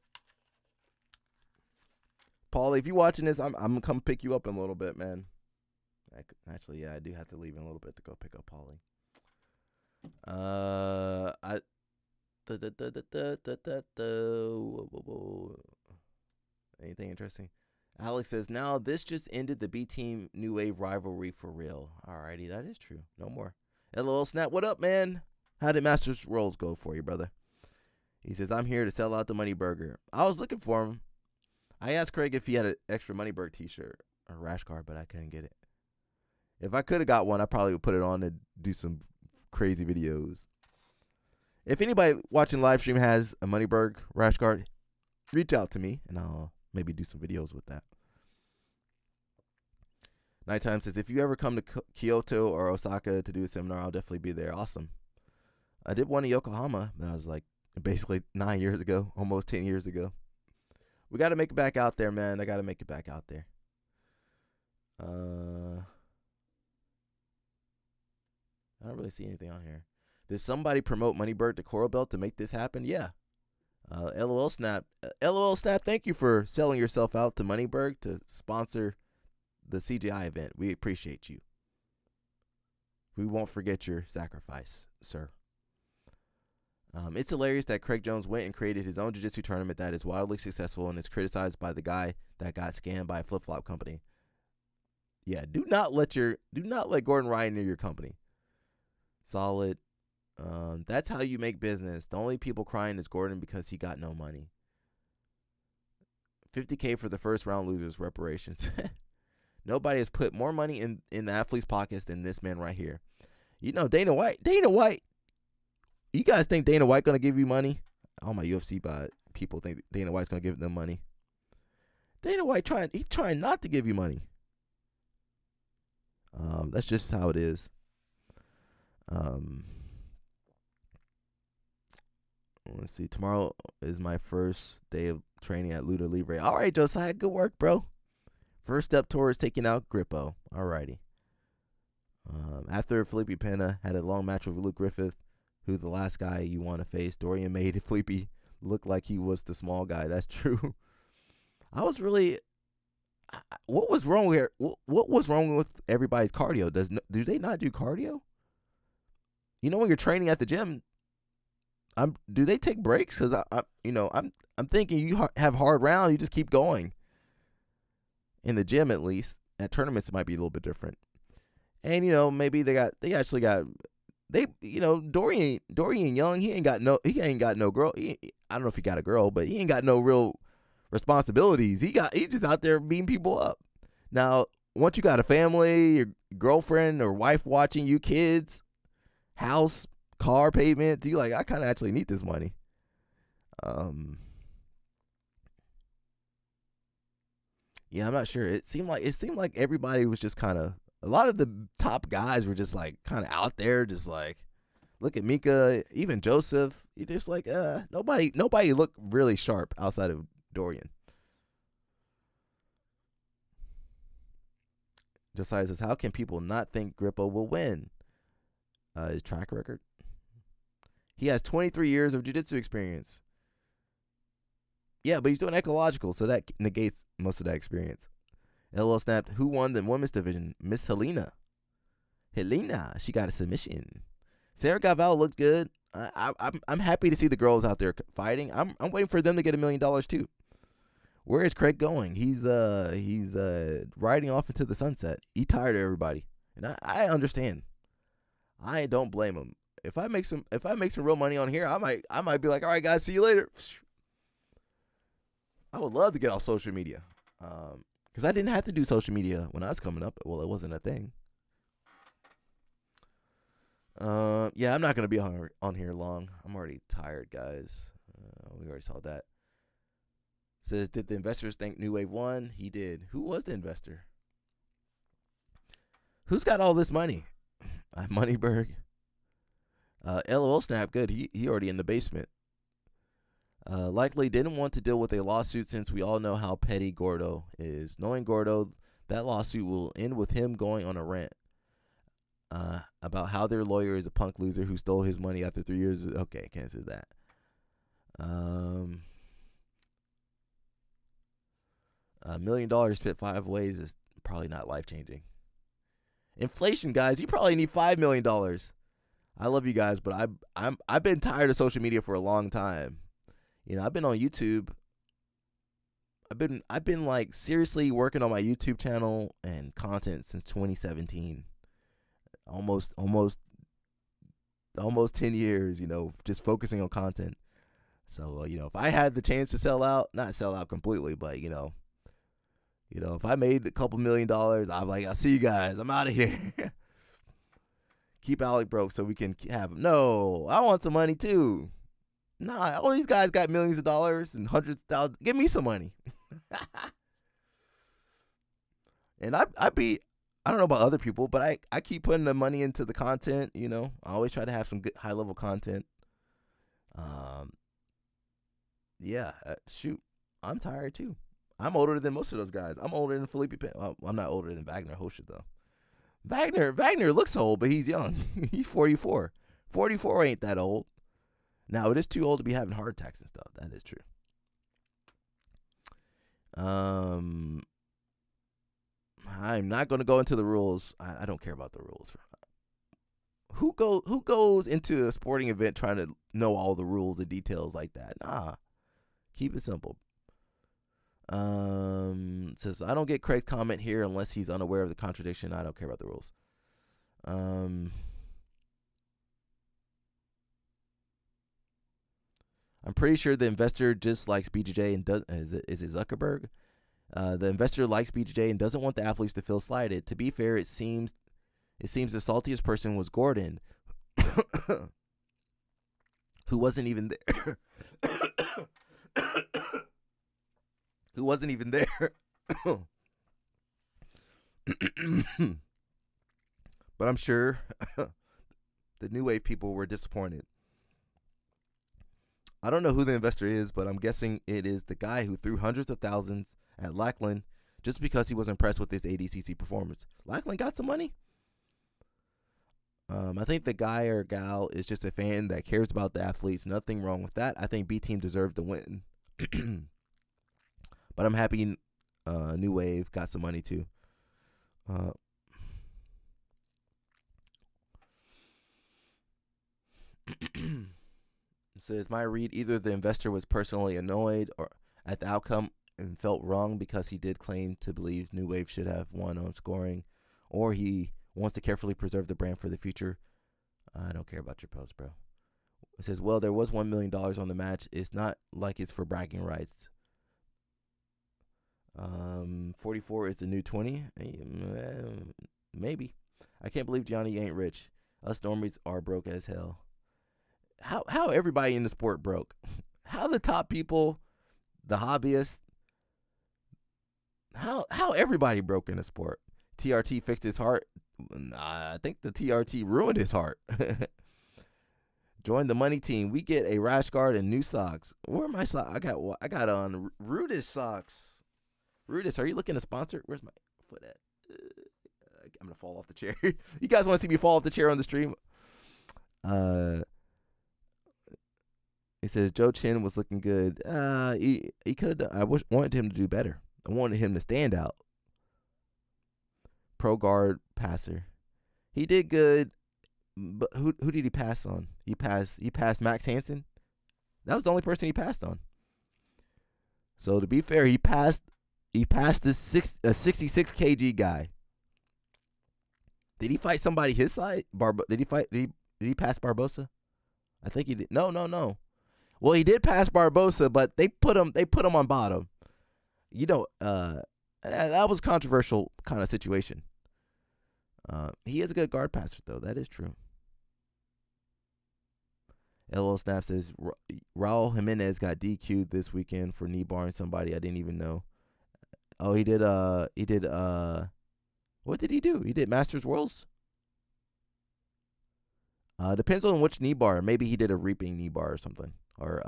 Paulie, if you're watching this, I'm going to come pick you up in a little bit, man. Actually, yeah, I do have to leave in a little bit to go pick up Paulie. Anything interesting? Alex says, now this just ended the B team New Wave rivalry for real. Alrighty, that is true. No more. LOL Snap, what up, man? How did Masters Rolls go for you, brother? He says, I'm here to sell out the Money Burger. I was looking for him. I asked Craig if he had an extra Moneyberg t-shirt or rash guard, but I couldn't get it. If I could have got one, I probably would put it on and do some crazy videos. If anybody watching live stream has a Moneyberg rash guard, reach out to me, and I'll maybe do some videos with that. Nighttime says, if you ever come to Kyoto or Osaka to do a seminar, I'll definitely be there. Awesome. I did one in Yokohama. That was like basically 9 years ago, almost 10 years ago. We got to make it back out there, man. I got to make it back out there. I don't really see anything on here. Did somebody promote Moneyberg to Coral Belt to make this happen? Yeah. LOL Snap. LOL Snap, thank you for selling yourself out to Moneyberg to sponsor the CGI event. We appreciate you. We won't forget your sacrifice, sir. It's hilarious that Craig Jones went and created his own jiu-jitsu tournament that is wildly successful and is criticized by the guy that got scammed by a flip-flop company. Yeah, do not let Gordon Ryan near your company. Solid. That's how you make business. The only people crying is Gordon because he got no money. $50K for the first round losers reparations. Nobody has put more money in the athlete's pockets than this man right here. You know, Dana White. You guys think Dana White going to give you money? All my UFC people think Dana White's going to give them money. Dana White he's trying not to give you money. That's just how it is. Let's see. Tomorrow is my first day of training at Luda Libre. All right, Josiah. Good work, bro. First step towards taking out Grippo. All righty. After Felipe Pena had a long match with Luke Griffith, who's the last guy you want to face, Dorian made Felipe look like he was the small guy. That's true. I was really... What was wrong here? What was wrong with everybody's cardio? Do they not do cardio? when you're training at the gym, do they take breaks? Because I'm thinking you have hard rounds, you just keep going. In the gym, at least. At tournaments, it might be a little bit different. And maybe Dorian Young, he ain't got no girl. I don't know if he got a girl, but he ain't got no real responsibilities. He just out there beating people up. Now, once you got a family, your girlfriend or wife watching you, kids, house, car payment, you like, I kind of actually need this money. Yeah, I'm not sure. It seemed like everybody was just kind of, a lot of the top guys were just like kind of out there, just like, look at Mika, even Joseph. You just like, nobody looked really sharp outside of Dorian. Josiah says, how can people not think Grippo will win? His track record. He has 23 years of jiu-jitsu experience. Yeah, but he's doing ecological, so that negates most of that experience. LL snapped, who won the women's division? Miss Helena. She got a submission. Sarah Gaval looked good. I'm happy to see the girls out there fighting. I'm waiting for them to get $1 million too. Where is Craig going? He's riding off into the sunset. He tired of everybody, and I understand. I don't blame him. If I make some real money on here, I might be like, all right, guys, see you later. I would love to get off social media, because I didn't have to do social media when I was coming up. Well, it wasn't a thing. Yeah, I'm not gonna be on here long. I'm already tired, guys. We already saw that. Says, did the investors think New Wave won? He did. Who was the investor? Who's got all this money? Moneyberg. LOL snap, good. He already in the basement. Likely didn't want to deal with a lawsuit since we all know how petty Gordo is. Knowing Gordo, that lawsuit will end with him going on a rant about how their lawyer is a punk loser who stole his money after 3 years. Okay, can't say that. $1 million spent 5 ways is probably not life-changing. Inflation, guys, you probably need $5 million. I love you guys, but I've been tired of social media for a long time. I've been on YouTube. I've been like seriously working on my YouTube channel and content since 2017. Almost 10 years, just focusing on content. So, if I had the chance to sell out, not sell out completely, but if I made a couple $1 million, I'm like, I'll see you guys. I'm out of here. Keep Alec broke so we can have him. No, I want some money too. Nah, all these guys got millions of dollars and hundreds of thousands. Give me some money. And I don't know about other people, but I keep putting the money into the content. I always try to have some good high level content. Yeah, shoot, I'm tired too. I'm older than most of those guys. I'm older than Felipe. Well, I'm not older than Wagner Hosha though. Wagner looks old, but he's young. He's 44. 44 ain't that old. Now, it is too old to be having heart attacks and stuff. That is true. I'm not going to go into the rules. I don't care about the rules. Who goes into a sporting event trying to know all the rules and details like that? Nah. Keep it simple. Says, I don't get Craig's comment here unless he's unaware of the contradiction. I don't care about the rules. I'm pretty sure the investor just likes BJJ and does. Is it Zuckerberg? The investor likes BJJ and doesn't want the athletes to feel slighted. To be fair, it seems the saltiest person was Gordon, who wasn't even there. Who wasn't even there. But I'm sure the New Wave people were disappointed. I don't know who the investor is, but I'm guessing it is the guy who threw hundreds of thousands at Lackland just because he was impressed with his ADCC performance. Lackland got some money. I think the guy or gal is just a fan that cares about the athletes. Nothing wrong with that. I think B Team deserved the win. But I'm happy New Wave got some money too. It says, my read, either the investor was personally annoyed or at the outcome and felt wrong because he did claim to believe New Wave should have won on scoring, or he wants to carefully preserve the brand for the future. I don't care about your post, bro. It says, well, there was $1 million on the match. It's not like it's for bragging rights. 44 is the new 20. Maybe. I can't believe Gianni ain't rich. Us normies are broke as hell. How everybody in the sport broke? How the top people, the hobbyists, how everybody broke in the sport? TRT fixed his heart. Nah, I think the TRT ruined his heart. Join the money team. We get a rash guard and new socks. Where are my socks? I got on Rudis socks. Rudis, are you looking to sponsor? Where's my foot at? I'm gonna fall off the chair. You guys want to see me fall off the chair on the stream? It says Joe Chin was looking good. He could have done. Wanted him to do better. I wanted him to stand out. Pro guard passer. He did good, but who did he pass on? He passed Max Hansen. That was the only person he passed on. So to be fair, he passed a 66 kg guy. Did he fight somebody his size? Did he pass Barbosa? I think he did. No. Well, he did pass Barbosa, but they put him on bottom. You know, that was a controversial kind of situation. He is a good guard passer, though. That is true. LL Snap says Raul Jimenez got DQ'd this weekend for knee barring somebody I didn't even know. Oh, he did. What did he do? He did Masters Worlds. Depends on which knee bar. Maybe he did a reaping knee bar or something, or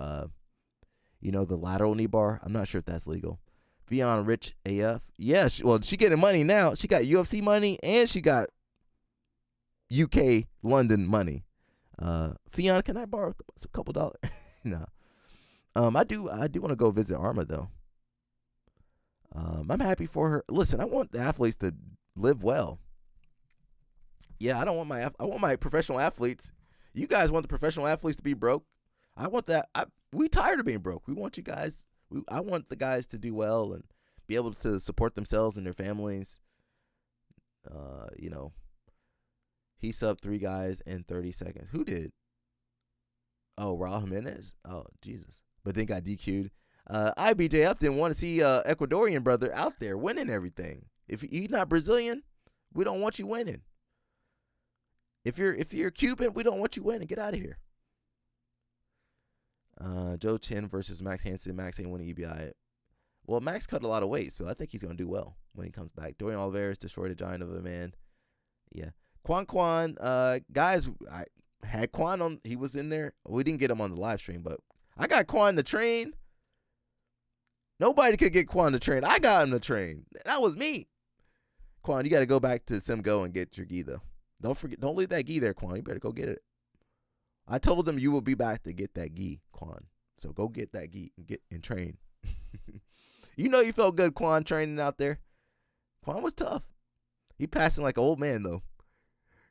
the lateral knee bar. I'm not sure if that's legal. Fionn Rich AF. Yeah, she getting money now. She got UFC money and she got UK London money. Fionn, can I borrow a couple dollars? No. I do want to go visit Arma though. I'm happy for her. Listen, I want the athletes to live well. Yeah, I want my professional athletes. You guys want the professional athletes to be broke? I want that. We tired of being broke. We want you guys. I want the guys to do well and be able to support themselves and their families. He subbed 3 guys in 30 seconds. Who did? Oh, Raul Jimenez. Oh, Jesus. But then got DQ'd. IBJF didn't want to see Ecuadorian brother out there winning everything. If he's not Brazilian, we don't want you winning. If you're Cuban, we don't want you winning. Get out of here. Joe Chin versus Max Hansen. Max ain't winning EBI. Well, Max cut a lot of weight, so I think he's going to do well when he comes back. Dorian Oliveira destroyed a giant of a man. Yeah. Quan, guys, I had Quan on. He was in there. We didn't get him on the live stream, but I got Quan to train. Nobody could get Quan to train. I got him to train. That was me. Quan, you got to go back to Simgo and get your gi, though. Don't leave that gi there, Quan. You better go get it. I told him you will be back to get that gi, Quan. So go get that gi and train. You felt good, Quan, training out there. Quan was tough. He passing like an old man, though.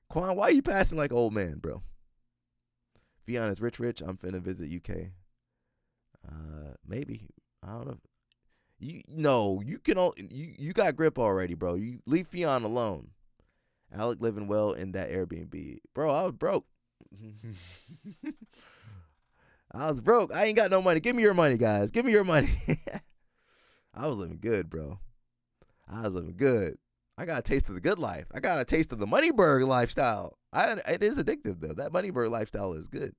Quan, why are you passing like an old man, bro? Fionn is rich. I'm finna visit UK. Maybe. I don't know. You got grip already, bro. You leave Fionn alone. Alec living well in that Airbnb. Bro, I was broke. I was broke. I ain't got no money. Give me your money, guys. Give me your money. I was living good, bro. I was living good. I got a taste of the good life. I got a taste of the Moneyberg lifestyle. It is addictive, though. That Moneyberg lifestyle is good.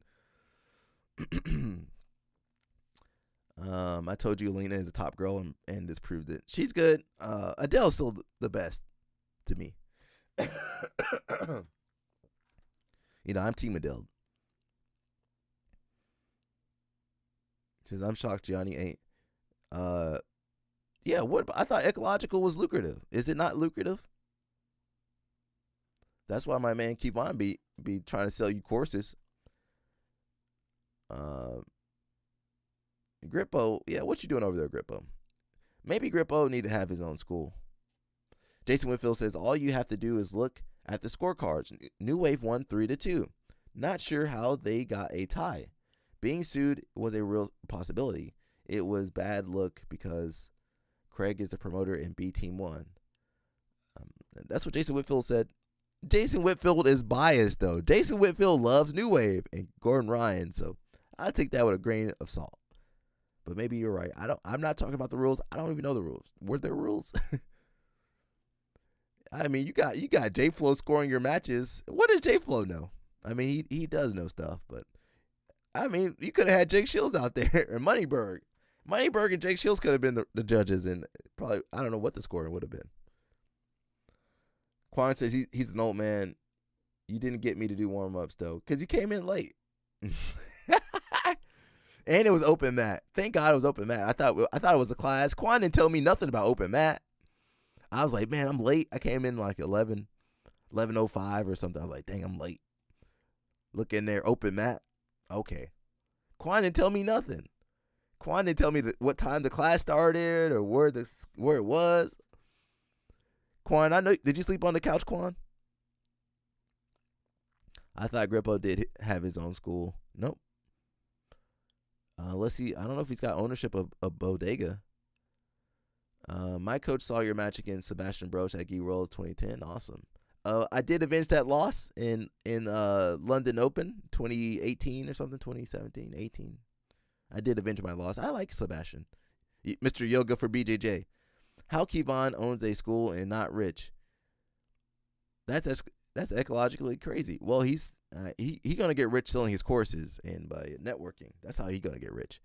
I told you Alina is a top girl, and this proved it. She's good. Adele's still the best to me. I'm Team Adele. Says I'm shocked Gianni ain't. Yeah. What? I thought ecological was lucrative. Is it not lucrative? That's why my man Kevon be trying to sell you courses. Grippo, yeah, what you doing over there, Grippo? Maybe Grippo need to have his own school. Jason Whitfield says all you have to do is look at the scorecards. New Wave won 3-2. Not sure how they got a tie. Being sued was a real possibility. It was bad luck because Craig is the promoter and B Team won. That's what Jason Whitfield said. Jason Whitfield is biased, though. Jason Whitfield loves New Wave and Gordon Ryan, so I take that with a grain of salt. But maybe you're right. I'm not talking about the rules. I don't even know the rules. Were there rules? I mean, you got J Flow scoring your matches. What does J Flow know? I mean, he does know stuff, but I mean, you could have had Jake Shields out there or Moneyberg. Moneyberg and Jake Shields could have been the judges, and probably I don't know what the scoring would have been. Quan says he's an old man. You didn't get me to do warm-ups, though, because you came in late. And it was open mat. Thank God it was open mat. I thought it was a class. Quan didn't tell me nothing about open mat. I was like, man, I'm late. I came in like 11:05 or something. I was like, dang, I'm late. Look in there, open mat. Okay. Quan didn't tell me nothing. Quan didn't tell me what time the class started or where it was. Quan, I know. Did you sleep on the couch, Quan? I thought Grippo did have his own school. Nope. Let's see. I don't know if he's got ownership of Bodega. My coach saw your match against Sebastian Broach at Guy Rolls 2010. Awesome. I did avenge that loss in London Open 2018 or something, 2017, 18. I did avenge my loss. I like Sebastian. Mr. Yoga for BJJ. How Kevon owns a school and not rich. That's ecologically crazy. Well, he's gonna get rich selling his courses and by networking. That's how he's gonna get rich.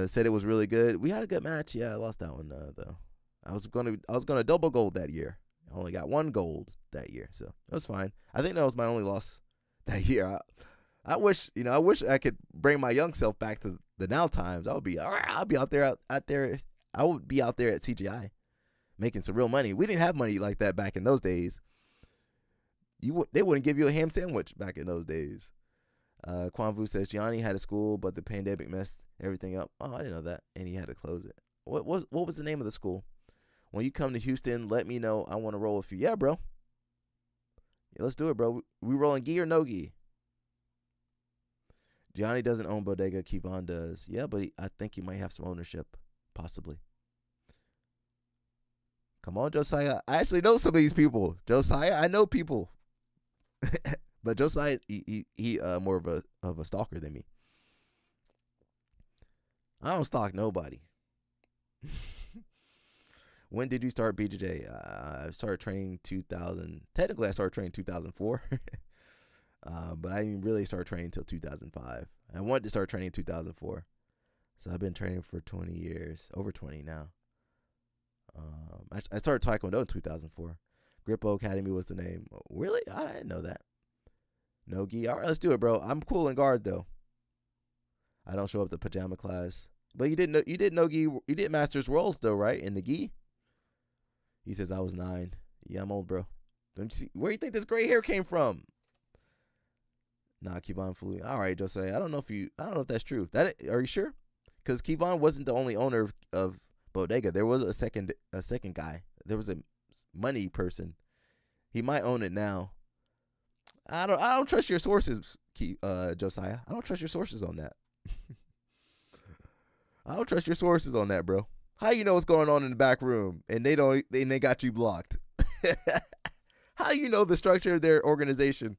Said it was really good. We had a good match. Yeah, I lost that one though. I was gonna double gold that year. I only got one gold that year, so it was fine. I think that was my only loss that year. I wish I could bring my young self back to the now times. I'll be out there. I would be out there at CGI making some real money. We didn't have money like that back in those days. They wouldn't give you a ham sandwich back in those days. Quan Vu says Gianni had a school, but the pandemic messed everything up. Oh, I didn't know that, and he had to close it. What was the name of the school? When you come to Houston, let me know. I want to roll with you. Yeah, bro. Yeah, let's do it, bro. We rolling gi or no gi? Gianni doesn't own Bodega. Kevon does. Yeah, but I think he might have some ownership, possibly. Come on, Josiah. I actually know some of these people. Josiah, I know people. But Josiah, he more of a stalker than me. I don't stalk nobody. When did you start BJJ? I started training 2000. Technically, I started training 2004. But I didn't really start training until 2005. I wanted to start training in 2004. So I've been training for 20 years. Over 20 now. I started Taekwondo in 2004. Grippo Academy was the name. Really? I didn't know that. No gi. All right, let's do it, bro. I'm cool in guard, though. I don't show up to pajama class. But you did no gi. You did Masters Worlds, though, right? In the gi? He says I was 9. Yeah, I'm old, bro. Don't you see? Where do you think this gray hair came from? Nah, Kevon flew. All right, Jose. I don't know if that's true. Are you sure? Because Kevon wasn't the only owner of Bodega. There was a second guy. There was a money person. He might own it now. I don't trust your sources, Josiah. I don't trust your sources on that. I don't trust your sources on that, bro. How you know what's going on in the back room and they got you blocked? How you know the structure of their organization,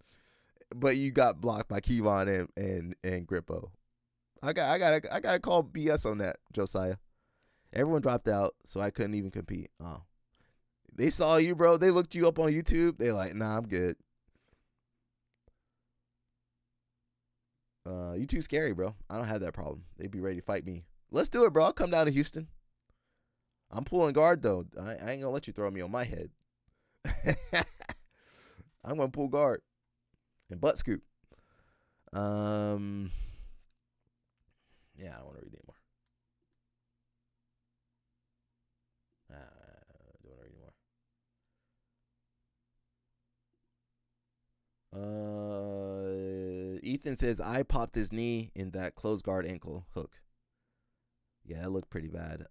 but you got blocked by Kevon and Grippo? I gotta call BS on that, Josiah. Everyone dropped out, so I couldn't even compete. Oh, they saw you, bro. They looked you up on YouTube. They like, nah, I'm good. You too scary, bro. I don't have that problem. They'd be ready to fight me. Let's do it, bro. I'll come down to Houston. I'm pulling guard, though. I ain't gonna let you throw me on my head. I'm gonna pull guard and butt scoop. Yeah, I don't want to read anymore. Don't want to read anymore. Ethan says I popped his knee in that close guard ankle hook. Yeah, that looked pretty bad.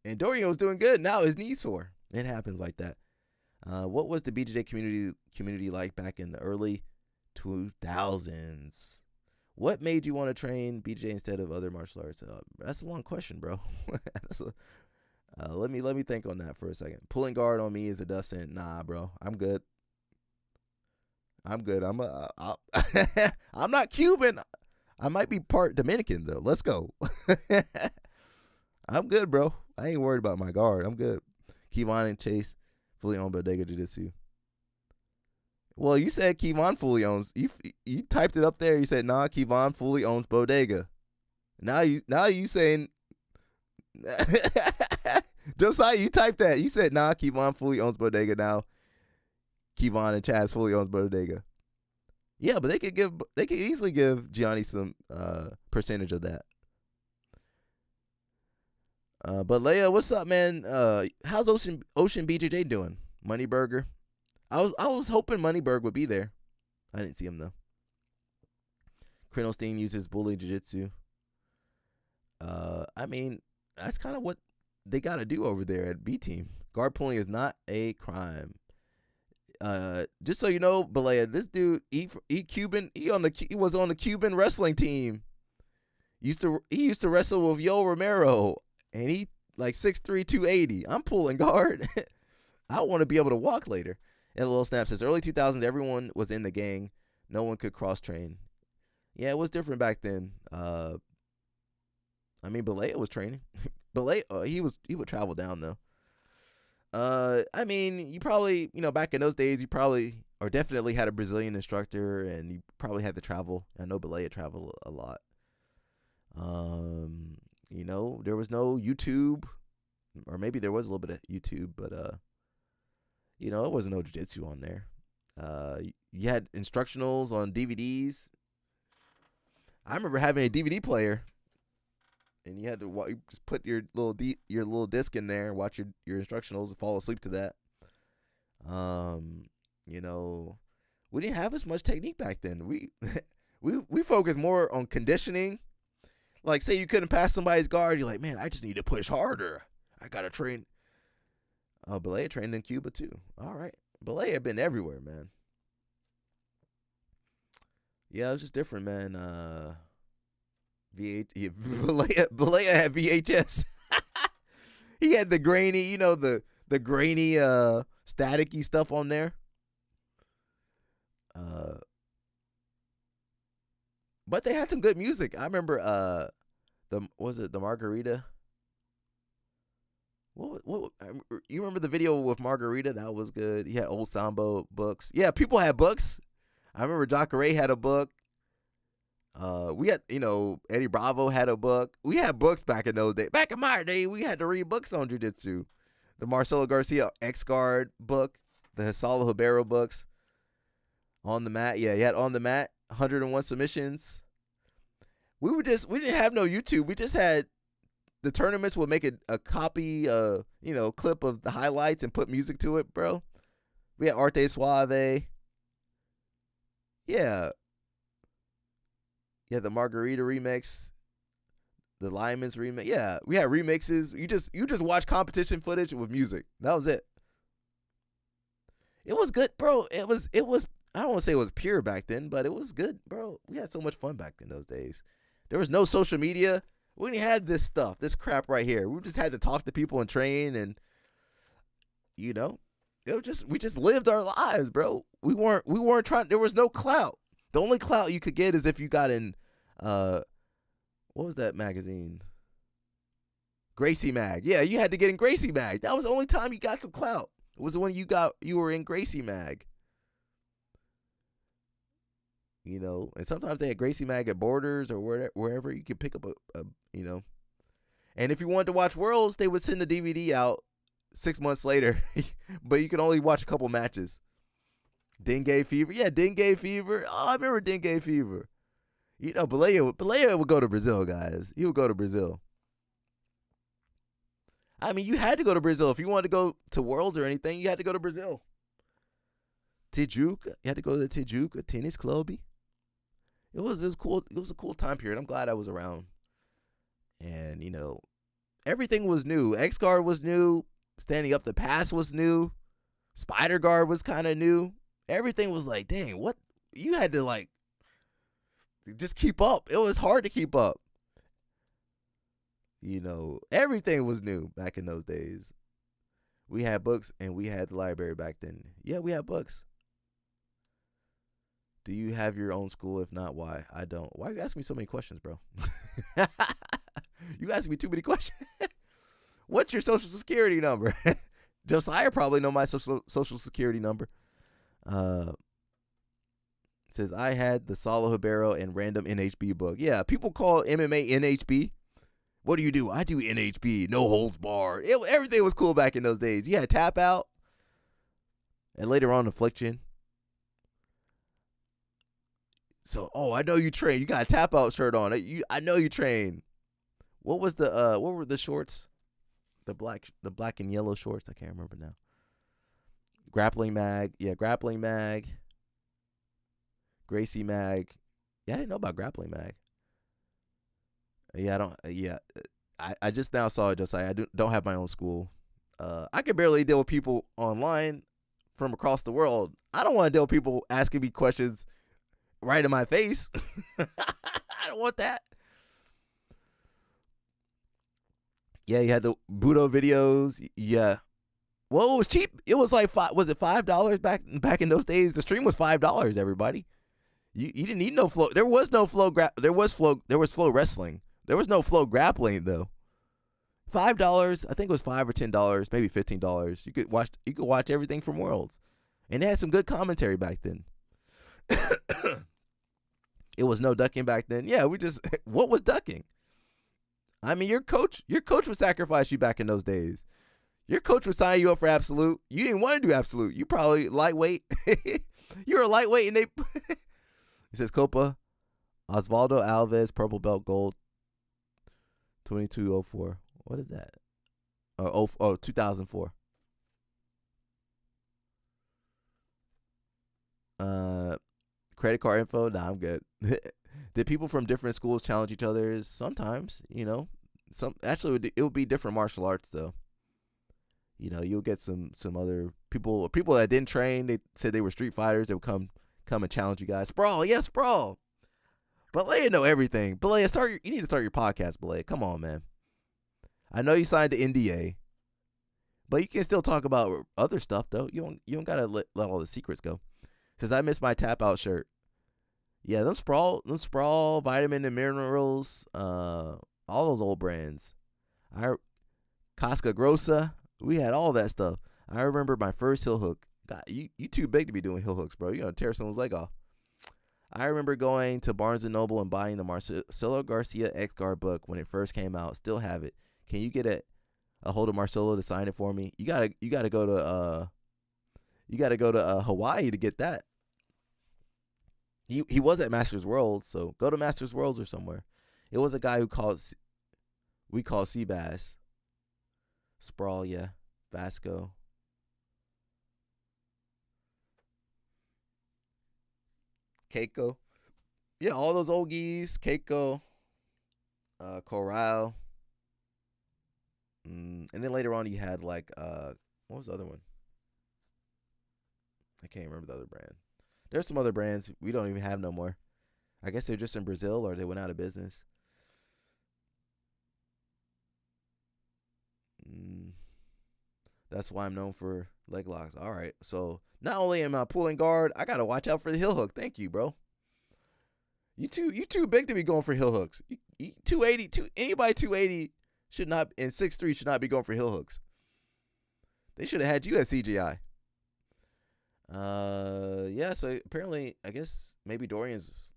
And Dorian was doing good. Now his knee's sore. It happens like that. What was the BJJ community like back in the early 2000s? What made you want to train BJJ instead of other martial arts? That's a long question, bro. Let me think on that for a second. Pulling guard on me is a death sentence. Nah, bro, I'm good. I'm not Cuban. I might be part Dominican though. Let's go. I'm good, bro. I ain't worried about my guard. I'm good. Kevon and Chase fully own Bodega Jiu-Jitsu. Well, you said Kevon fully owns. You typed it up there. You said nah, Kevon fully owns Bodega. Now you saying Josiah, you typed that. You said nah, Kevon fully owns Bodega. Now Kevon and Chaz fully owns Bodega. Yeah, but they could easily give Gianni some percentage of that. But Leia, what's up, man? How's Ocean BJJ doing? Moneyburger. I was hoping Moneyburg would be there. I didn't see him though. Krenelstein uses bully jiu-jitsu. I mean, that's kind of what they got to do over there at B Team. Guard pulling is not a crime. Just so you know, Balea, this dude, he Cuban. He was on the Cuban wrestling team. He used to wrestle with Yo Romero, and he like 6'3", 280. I'm pulling guard. I want to be able to walk later. And Lil Snap says, early 2000s, everyone was in the gang. No one could cross-train. Yeah, it was different back then. I mean, Balea was training. Balea, he would travel down, though. I mean, you probably, back in those days, you probably, or definitely had a Brazilian instructor, and you probably had to travel. I know Balea traveled a lot. There was no YouTube, or maybe there was a little bit of YouTube, but, it wasn't no jiu-jitsu on there. You had instructionals on DVDs. I remember having a DVD player, and you had to you just put your little disc in there and watch your instructionals and fall asleep to that. We didn't have as much technique back then. We focused more on conditioning. Like, say you couldn't pass somebody's guard, you're like, man, I just need to push harder. I gotta train. Balea trained in Cuba too. All right, Balea been everywhere, man. Yeah, it was just different, man. Balea had VHS. He had the grainy, the grainy, staticky stuff on there. But they had some good music. I remember, the Margarita? What you remember the video with Margarita? That was good. He had old Sambo books. Yeah, people had books. I remember Jacare had a book. We had, Eddie Bravo had a book. We had books back in those days. Back in my day, we had to read books on jiu-jitsu. The Marcelo Garcia X-Guard book, the Hisalo Hibero books. On the mat. Yeah, he had On the Mat, 101 submissions. We didn't have no YouTube. We just had the tournaments would make a copy, clip of the highlights and put music to it, bro. We had Arte Suave. Yeah. Yeah, the Margarita remix, the Lyman's remix. Yeah, we had remixes. You just watch competition footage with music. That was it. It was good, bro. It was. I don't want to say it was pure back then, but it was good, bro. We had so much fun back in those days. There was no social media. We didn't have this stuff, this crap right here. We just had to talk to people and train, and we just lived our lives, bro. We weren't trying. There was no clout. The only clout you could get is if you got in, what was that magazine? Gracie Mag. Yeah, you had to get in Gracie Mag. That was the only time you got some clout. It was when you were in Gracie Mag. And sometimes they had Gracie Mag at Borders or wherever you could pick up a. And if you wanted to watch Worlds, they would send the DVD out 6 months later, but you could only watch a couple matches. Dengue Fever. Yeah, Dengue Fever. Oh, I remember Dengue Fever. Balea would go to Brazil, guys. He would go to Brazil. I mean, you had to go to Brazil. If you wanted to go to Worlds or anything, you had to go to Brazil. Tijuca. You had to go to the Tijuca Tennis Club. It was cool. It was a cool time period. I'm glad I was around. And, everything was new. X-Guard was new. Standing up the pass was new. Spider Guard was kind of new. Everything was like, dang, what? You had to like just keep up. It was hard to keep up. You know, everything was new back in those days. We had books and we had the library back then. Yeah, we had books. Do you have your own school? If not, why? I don't. Why are you asking me so many questions, bro? You asking me too many questions. What's your social security number? Josiah probably know my social security number. Says I had the Saulo Hibero and random NHB book. Yeah, people call MMA NHB. What do? I do NHB, no holds barred. Everything was cool back in those days. You had Tap Out, and later on Affliction. So, I know you train. You got a Tap Out shirt on. I know you train. What were the shorts? The black and yellow shorts. I can't remember now. Grappling Mag. Yeah, Grappling Mag. Gracie Mag. Yeah, I didn't know about Grappling Mag. Yeah, I just now saw it. Just like I don't have my own school. I can barely deal with people online from across the world. I don't want to deal with people asking me questions right in my face. I don't want that. Yeah, you had the Budo videos. Yeah. Well, it was cheap. It was like was it $5 back in those days? The stream was $5, everybody. You didn't need no flow. There was no flow there was flow wrestling. There was no flow grappling though. $5, I think it was $5 or $10, maybe $15. You could watch everything from Worlds. And they had some good commentary back then. It was no ducking back then. Yeah, what was ducking? I mean, your coach would sacrifice you back in those days. Your coach would sign you up for Absolute. You didn't want to do Absolute. You probably lightweight. You were a lightweight, and they. It says Copa, Osvaldo Alves, purple belt, gold, 2204. What is that? 2004. Credit card info? Nah, I'm good. Did people from different schools challenge each other? Sometimes, it would be different martial arts though. You'll get some other people that didn't train. They said they were street fighters. They would come and challenge you guys. Sprawl, yes, Sprawl. Balea know everything. Balea, you need to start your podcast, Balea. Come on, man. I know you signed the NDA, but you can still talk about other stuff though. You don't gotta let all the secrets go. Says I miss my Tap Out shirt. Yeah, them sprawl, vitamin and minerals, all those old brands. Casca Grossa, we had all that stuff. I remember my first heel hook. God, you too big to be doing heel hooks, bro. You're gonna tear someone's leg off. I remember going to Barnes & Noble and buying the Marcelo Garcia X-Guard book when it first came out. Still have it. Can you get a hold of Marcelo to sign it for me? You gotta go to Hawaii to get that. He was at Masters World, so go to Masters Worlds or somewhere. It was a guy we call Seabass. Sprawl, yeah. Vasco. Keiko. Yeah, all those old geese. Keiko. Corral. And then later on you had like what was the other one? I can't remember the other brand. There's some other brands we don't even have no more. I guess they're just in Brazil or they went out of business. That's why I'm known for leg locks. All right. So not only am I pulling guard, I got to watch out for the heel hook. Thank you, bro. You too big to be going for heel hooks. 280, anybody 280 should not, and 6'3" should not be going for heel hooks. They should have had you at CGI. Yeah, so apparently, I guess maybe Dorian's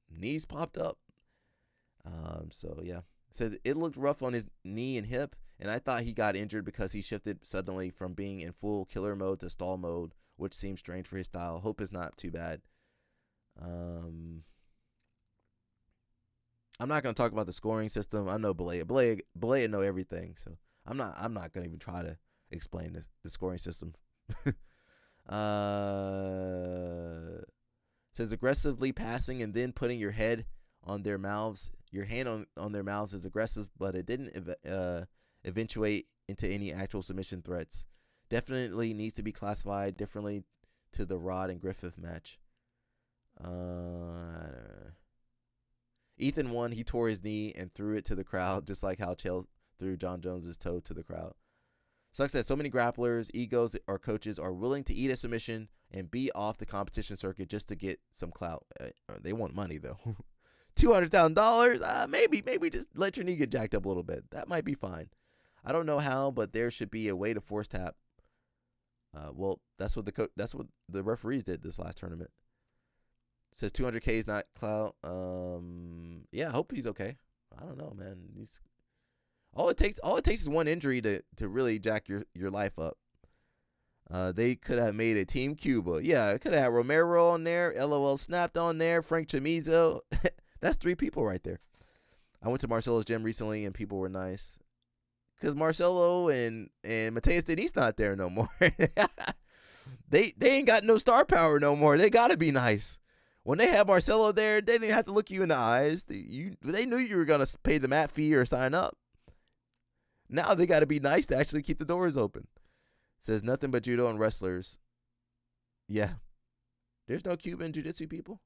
knees popped up. So yeah. It says it looked rough on his knee and hip, and I thought he got injured because he shifted suddenly from being in full killer mode to stall mode, which seems strange for his style. Hope it's not too bad. I'm not gonna talk about the scoring system. I know Balea know everything, so I'm not gonna even try to explain the scoring system. Says aggressively passing and then putting your head on their mouths. Your hand on their mouths is aggressive, but it didn't eventuate into any actual submission threats. Definitely needs to be classified differently to the Rod and Griffith match. Ethan won. He tore his knee and threw it to the crowd, just like how Chael threw John Jones's toe to the crowd. Sucks that so many grapplers, egos, or coaches are willing to eat a submission and be off the competition circuit just to get some clout. They want money, though. $200,000? Maybe just let your knee get jacked up a little bit. That might be fine. I don't know how, but there should be a way to force tap. Well, that's what the referees did this last tournament. It says 200K is not clout. Yeah, I hope he's okay. I don't know, man. All it takes is one injury to really jack your life up. They could have made a Team Cuba. Yeah, it could have had Romero on there, LOL Snapped on there, Frank Chamizo. That's 3 people right there. I went to Marcelo's gym recently and people were nice. Because Marcelo and Mateus Denis not there no more. They ain't got no star power no more. They got to be nice. When they had Marcelo there, they didn't have to look you in the eyes. They knew you were going to pay the mat fee or sign up. Now they got to be nice to actually keep the doors open. Says nothing but judo and wrestlers. Yeah. There's no Cuban jiu-jitsu people.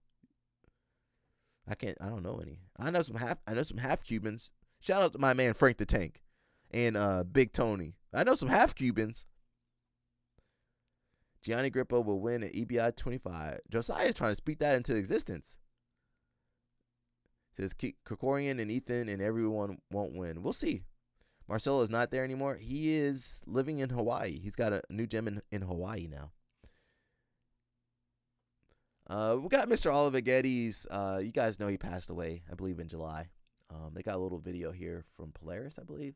I don't know any. I know some half Cubans. Shout out to my man Frank the Tank and Big Tony. I know some half Cubans. Gianni Grippo will win at EBI 25. Josiah is trying to speak that into existence. Says Krikorian and Ethan and everyone won't win. We'll see. Marcelo is not there anymore. He is living in Hawaii. He's got a new gym in Hawaii now. We got Mr. Oliver Geddes. You guys know he passed away, I believe, in July. They got a little video here from Polaris, I believe.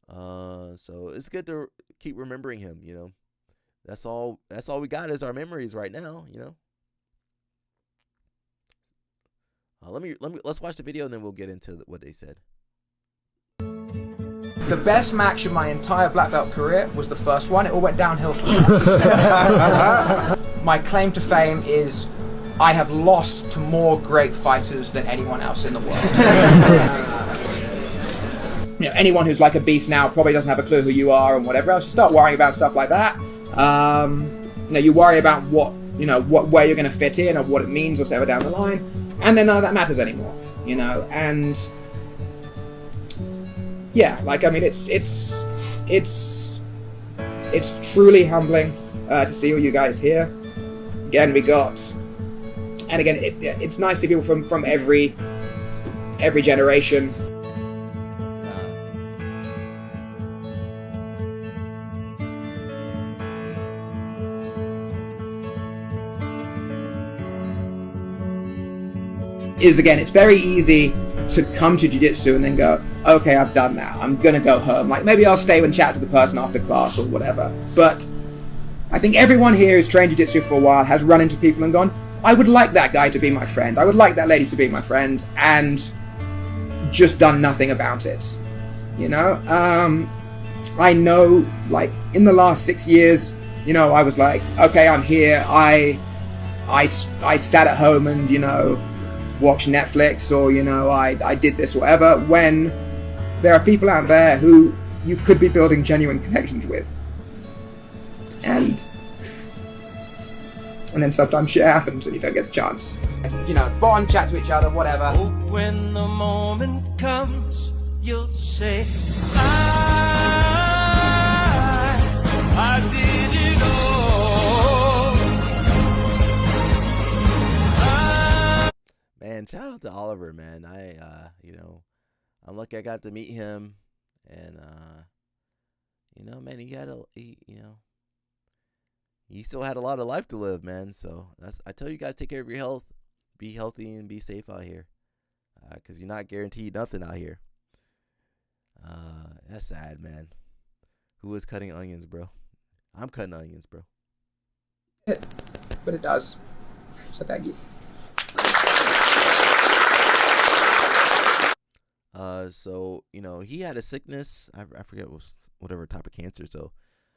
So it's good to keep remembering him, you know. That's all we got is our memories right now, you know. Let's watch the video and then we'll get into what they said. The best match of my entire black belt career was the first one. It all went downhill from there. My claim to fame is I have lost to more great fighters than anyone else in the world. You know, anyone who's like a beast now probably doesn't have a clue who you are and whatever else. You start worrying about stuff like that. You know, you worry about where you're going to fit in or what it means or whatever down the line, and then none of that matters anymore. You know, and yeah, like, I mean, it's truly humbling to see all you guys here. Again, it's nice to see people from every generation. It's very easy to come to jiu-jitsu and then go, okay, I've done that, I'm gonna go home. Like, maybe I'll stay and chat to the person after class or whatever. But I think everyone here who's trained jiu-jitsu for a while has run into people and gone, I would like that guy to be my friend, I would like that lady to be my friend, and just done nothing about it. You know? I know, like, in the last 6 years, you know, I was like, okay, I'm here, I sat at home and, you know, watch Netflix, or, you know, I did this, whatever, when there are people out there who you could be building genuine connections with. And then sometimes shit happens and you don't get the chance. You know, bond, chat to each other, whatever. Hope when the moment comes, you'll say, I did it all. Man, shout out to Oliver, man. I'm lucky I got to meet him, and man, he still had a lot of life to live, man. So I tell you guys, take care of your health, be healthy, and be safe out here, because you're not guaranteed nothing out here. That's sad, man. Who is cutting onions, bro? I'm cutting onions, bro. But it does. So thank you. So, you know, he had a sickness. I forget what was whatever type of cancer. So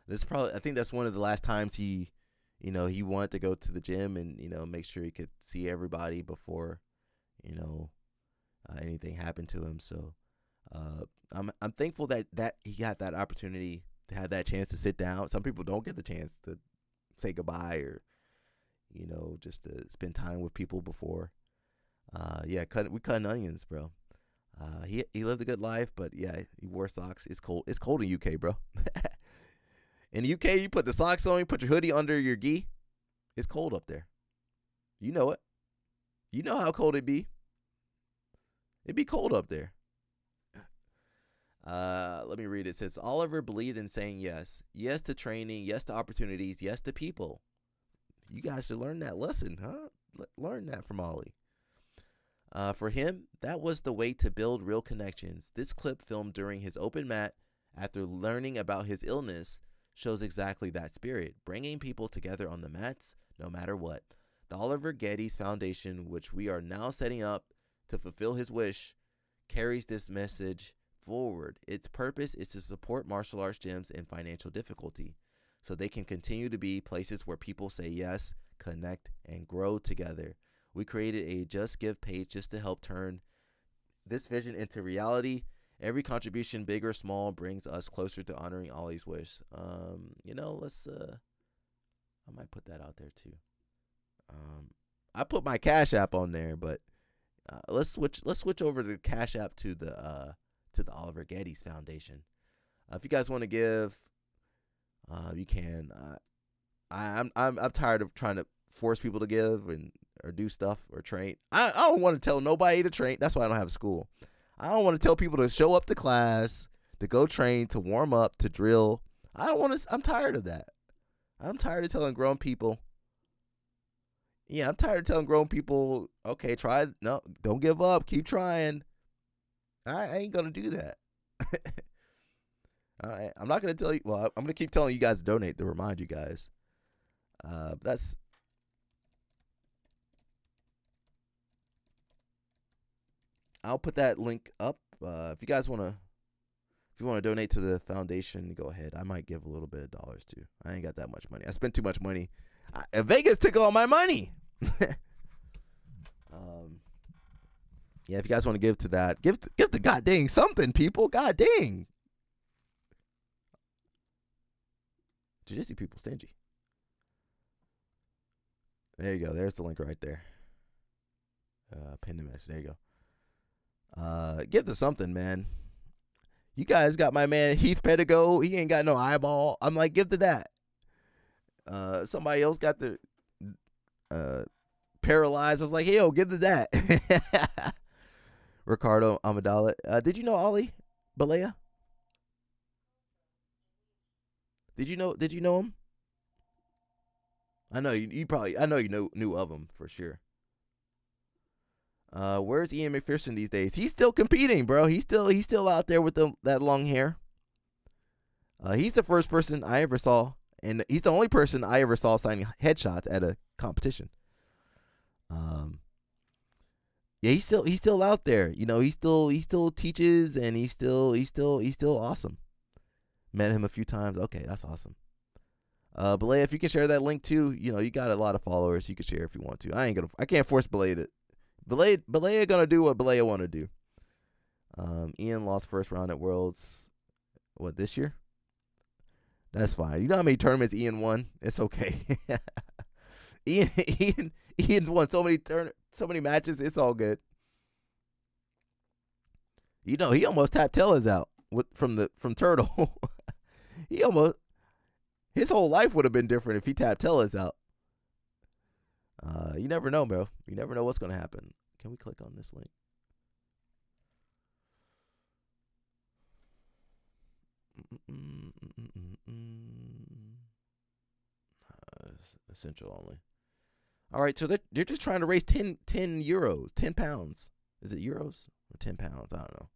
I think that's one of the last times he wanted to go to the gym and, you know, make sure he could see everybody before, you know, anything happened to him. So, I'm thankful that he had that opportunity to have that chance to sit down. Some people don't get the chance to say goodbye or, just to spend time with people before. We cutting onions, bro. He lived a good life, but yeah, he wore socks. It's cold. It's cold in UK, bro. In the UK, you put the socks on, you put your hoodie under your gi. It's cold up there. You know it. You know how cold it be. It'd be cold up there. Let me read it. It says, Oliver believed in saying yes. Yes to training. Yes to opportunities. Yes to people. You guys should learn that lesson, huh? Learn that from Ollie. For him, that was the way to build real connections. This clip filmed during his open mat after learning about his illness shows exactly that spirit, bringing people together on the mats no matter what. The Oliver Geddes Foundation, which we are now setting up to fulfill his wish, carries this message forward. Its purpose is to support martial arts gyms in financial difficulty so they can continue to be places where people say yes, connect, and grow together. We created a Just Give page just to help turn this vision into reality. Every contribution, big or small, brings us closer to honoring Ollie's wish. Let's I might put that out there too. I put my Cash App on there, but let's switch over the Cash App to the Oliver Geddes Foundation. If you guys want to give, you can. I'm tired of trying to force people to give or do stuff or train. I don't want to tell nobody to train. That's why I don't have school. I don't want to tell people to show up to class, to go train, to warm up, to drill. I'm tired of that. I'm tired of telling grown people. Yeah, I'm tired of telling grown people, okay, try. No, don't give up. Keep trying. I ain't going to do that. I'm not going to tell you. Well, I'm going to keep telling you guys to donate to remind you guys. I'll put that link up. If you guys want to donate to the foundation, go ahead. I might give a little bit of dollars too. I ain't got that much money. I spent too much money. Vegas took all my money. Yeah, if you guys want to give to that, give the god dang something, people. God dang. Jiu-jitsu people stingy. There you go. There's the link right there. Pin the message. There you go. Give to something, man. You guys got my man Heath Pedigo. He ain't got no eyeball. I'm like, give to that. Somebody else got the paralyzed. I was like, hey, yo, give to that. Ricardo Amadala. Did you know Ali Balea? Did you know him? I know you probably. I know you knew of him for sure. Where's Ian McPherson these days? He's still competing, bro. He's still out there with that long hair. He's the first person I ever saw, and he's the only person I ever saw signing headshots at a competition. Yeah, he's still out there. You know, he still teaches, and he's still awesome. Met him a few times. Okay, that's awesome. Balea, if you can share that link too, you know, you got a lot of followers. You can share if you want to. I can't force Balea to. Balea gonna do what Balea want to do. Ian lost first round at Worlds. What, this year? That's fine. You know how many tournaments Ian won? It's okay. Ian's won so many matches. It's all good. You know, he almost tapped Tellas out from Turtle. His whole life would have been different if he tapped Tellas out. You never know, bro. You never know what's gonna happen. Can we click on this link? Essential only. All right, so they're just trying to raise 10 euros, 10 pounds. Is it euros or 10 pounds? I don't know.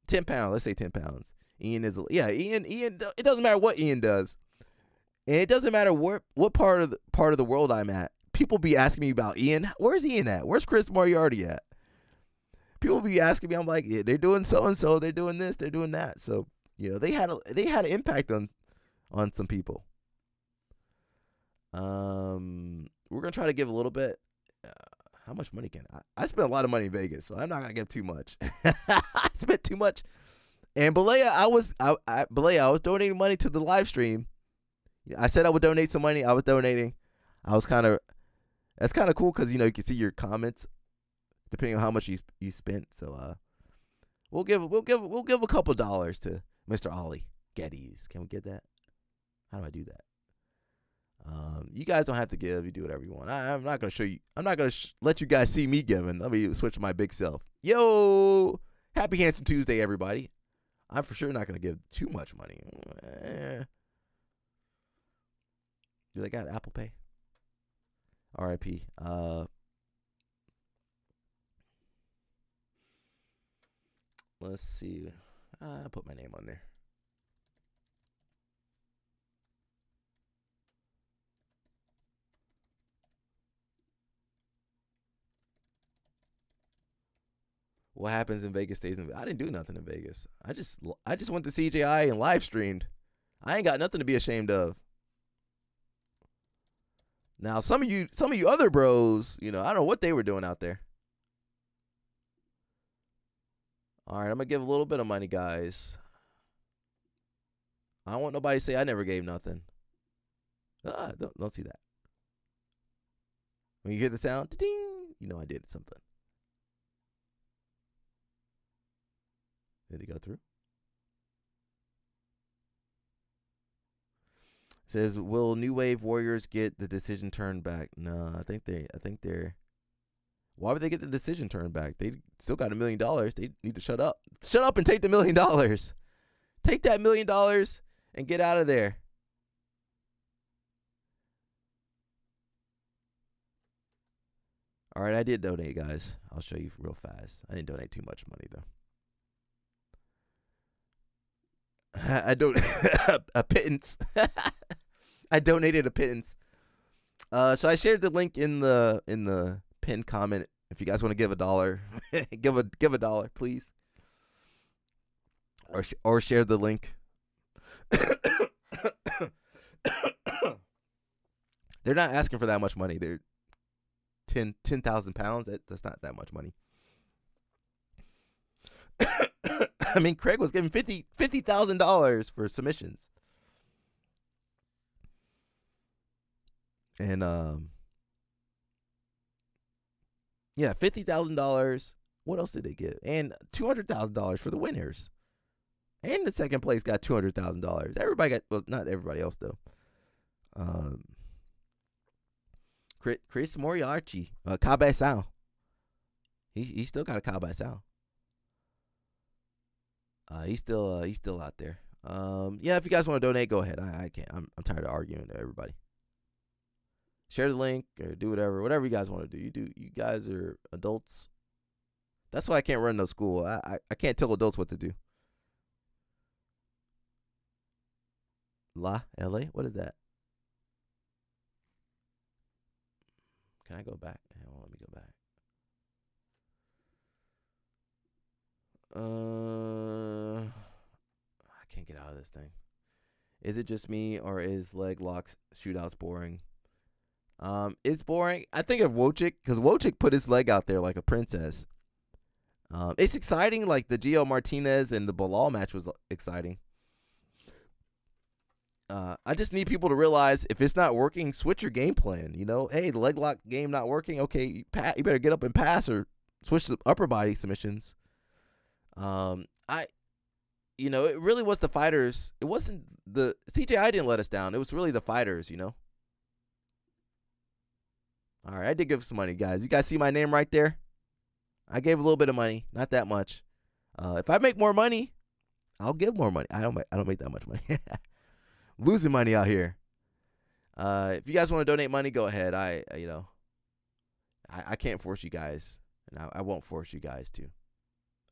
10 pounds. Let's say 10 pounds. Ian. It doesn't matter what Ian does, and it doesn't matter what part of the world I'm at. People be asking me about Ian. Where's Ian at? Where's Chris Moriarty at? People be asking me. I'm like, yeah, they're doing so and so. They're doing this. They're doing that. So you know, they had an impact on some people. We're gonna try to give a little bit. How much money can I spent a lot of money in Vegas, so I'm not gonna give too much. I spent too much. And Balea, I was donating money to the live stream. I said I would donate some money. I was donating. That's kind of cool because you can see your comments depending on how much you spent. So we'll give a couple dollars to Mr. Ollie Geddes. Can we get that? How do I do that? You guys don't have to give. You do whatever you want. I'm not gonna show you. I'm not gonna let you guys see me giving. Let me switch to my big self. Yo, happy Handsome Tuesday, everybody. I'm for sure not gonna give too much money. Do they got Apple Pay? R.I.P. Let's see. I put my name on there. What happens in Vegas stays in Vegas. I didn't do nothing in Vegas. I just went to CJI and live streamed. I ain't got nothing to be ashamed of. Now some of you other bros, I don't know what they were doing out there. All right, I'm gonna give a little bit of money, guys. I don't want nobody to say I never gave nothing. Don't see that. When you hear the sound, ding, I did something. Did it go through? It says, will New Wave Warriors get the decision turned back? No, I think they're. Why would they get the decision turned back? They still got $1 million. They need to shut up. Shut up and take the $1 million. Take that $1 million and get out of there. All right, I did donate, guys. I'll show you real fast. I didn't donate too much money, though. I don't a pittance. I donated a pittance. So I shared the link in the pinned comment. If you guys want to give $1, give $1, please. Or share the link. They're not asking for that much money. They're 10,000 pounds. That's not that much money. I mean, Craig was giving $50,000 for submissions. And yeah, $50,000. What else did they give? And $200,000 for the winners. And the second place got $200,000. Everybody got, well, not everybody else though. Chris Moriarty, Cabezal. He still got a Cabezal. He's still out there. Yeah, if you guys want to donate, go ahead. I can't. I'm tired of arguing to everybody. Share the link or do whatever you guys want to do. You guys are adults. That's why I can't run no school. I can't tell adults what to do. LA? What is that? Can I go back? Let me go back. I can't get out of this thing. Is it just me or is leg locks shootouts boring? It's boring. I think of Wojcik because Wojcik put his leg out there like a princess. It's exciting. Like the Gio Martinez and the Bilal match was exciting. I just need people to realize if it's not working, switch your game plan. Hey, the leg lock game not working. Okay, you better get up and pass or switch to upper body submissions. It really was the fighters. It wasn't the CJI didn't let us down. It was really the fighters. All right, I did give some money, guys. You guys see my name right there? I gave a little bit of money, not that much. If I make more money, I'll give more money. I don't make that much money. Losing money out here. If you guys want to donate money, go ahead. I can't force you guys, and I won't force you guys to.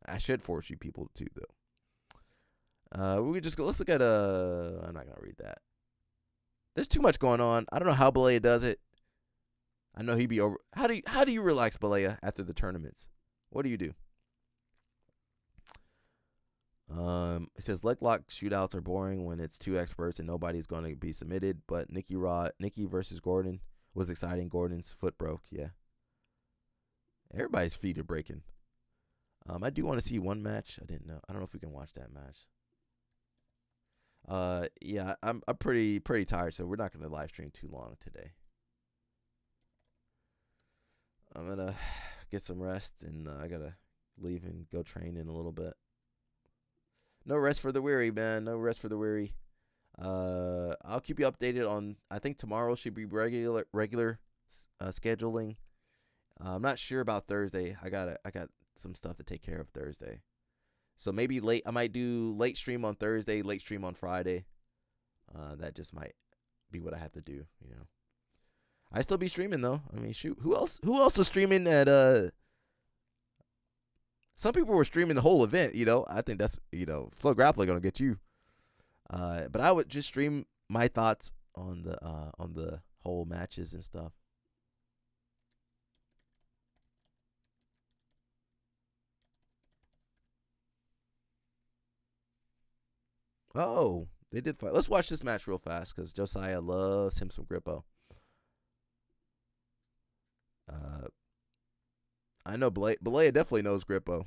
I should force you people to though. We could just go. Let's look at I'm not gonna read that. There's too much going on. I don't know how Balea does it. I know he'd be over. How do you relax Balea after the tournaments? What do you do? It says leg lock shootouts are boring when it's two experts and nobody's going to be submitted. But Nikki versus Gordon was exciting. Gordon's foot broke. Yeah. Everybody's feet are breaking. I do want to see one match. I don't know if we can watch that match. Yeah, I'm pretty tired, so we're not gonna live stream too long today. I'm gonna get some rest, and I gotta leave and go train in a little bit. No rest for the weary, man. No rest for the weary. I'll keep you updated on. I think tomorrow should be regular scheduling. I'm not sure about Thursday. I got some stuff to take care of Thursday. So maybe I might do late stream on Thursday, late stream on Friday. That just might be what I have to do, you know. I still be streaming though. I mean, shoot, who else was streaming at some people were streaming the whole event, you know. I think that's, you know, Flow Grappling gonna get you. But I would just stream my thoughts on the whole matches and stuff. Oh, they did fight. Let's watch this match real fast because Josiah loves him some Grippo. I know Belaya definitely knows Grippo.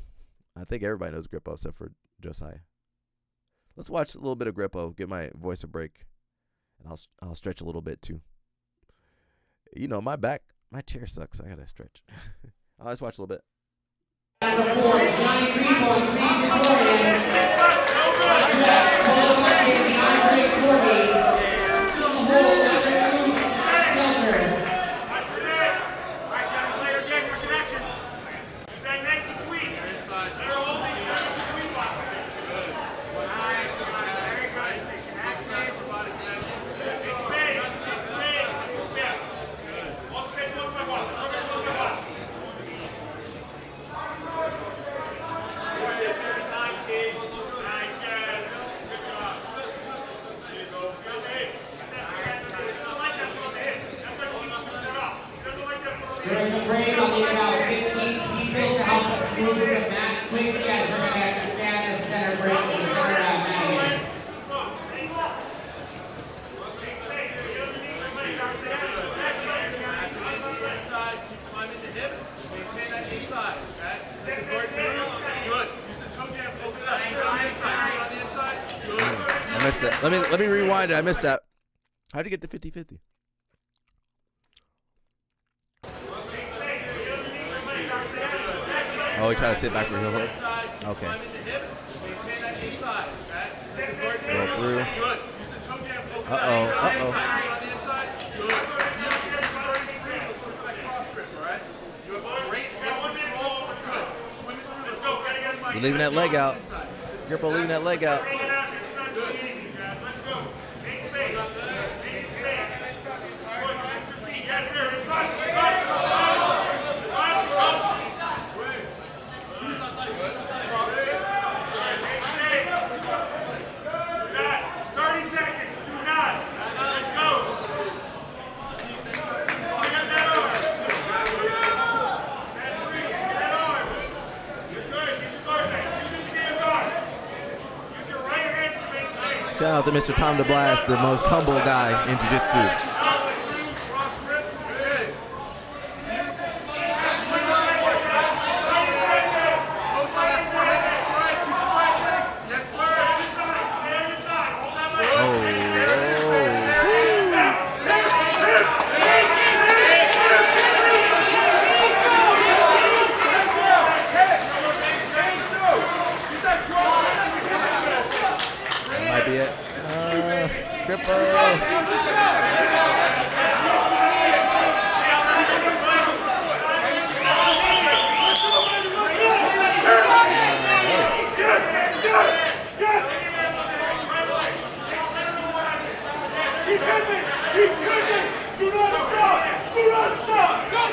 I think everybody knows Grippo except for Josiah. Let's watch a little bit of Grippo, give my voice a break, and I'll stretch a little bit too. You know, my chair sucks. I gotta stretch. Let's watch a little bit. During the break, I'll need about 15 people to help us move some mats quickly as we're going to expand the center break and start mat again. Inside, keep climbing the hips, maintain that inside, okay? That's important. Good. Use the toe jam, open it up. Put it on the inside. Put it on the inside. Good. I missed that. Let me rewind it. I missed that. How'd you get to 50-50? Oh, he tried to sit back for heel hook. Okay. Roll through. Uh-oh. You're leaving that leg out. Grippo leaving that leg out. Shout out to Mr. Tom DeBlast, the most humble guy in Jiu-Jitsu.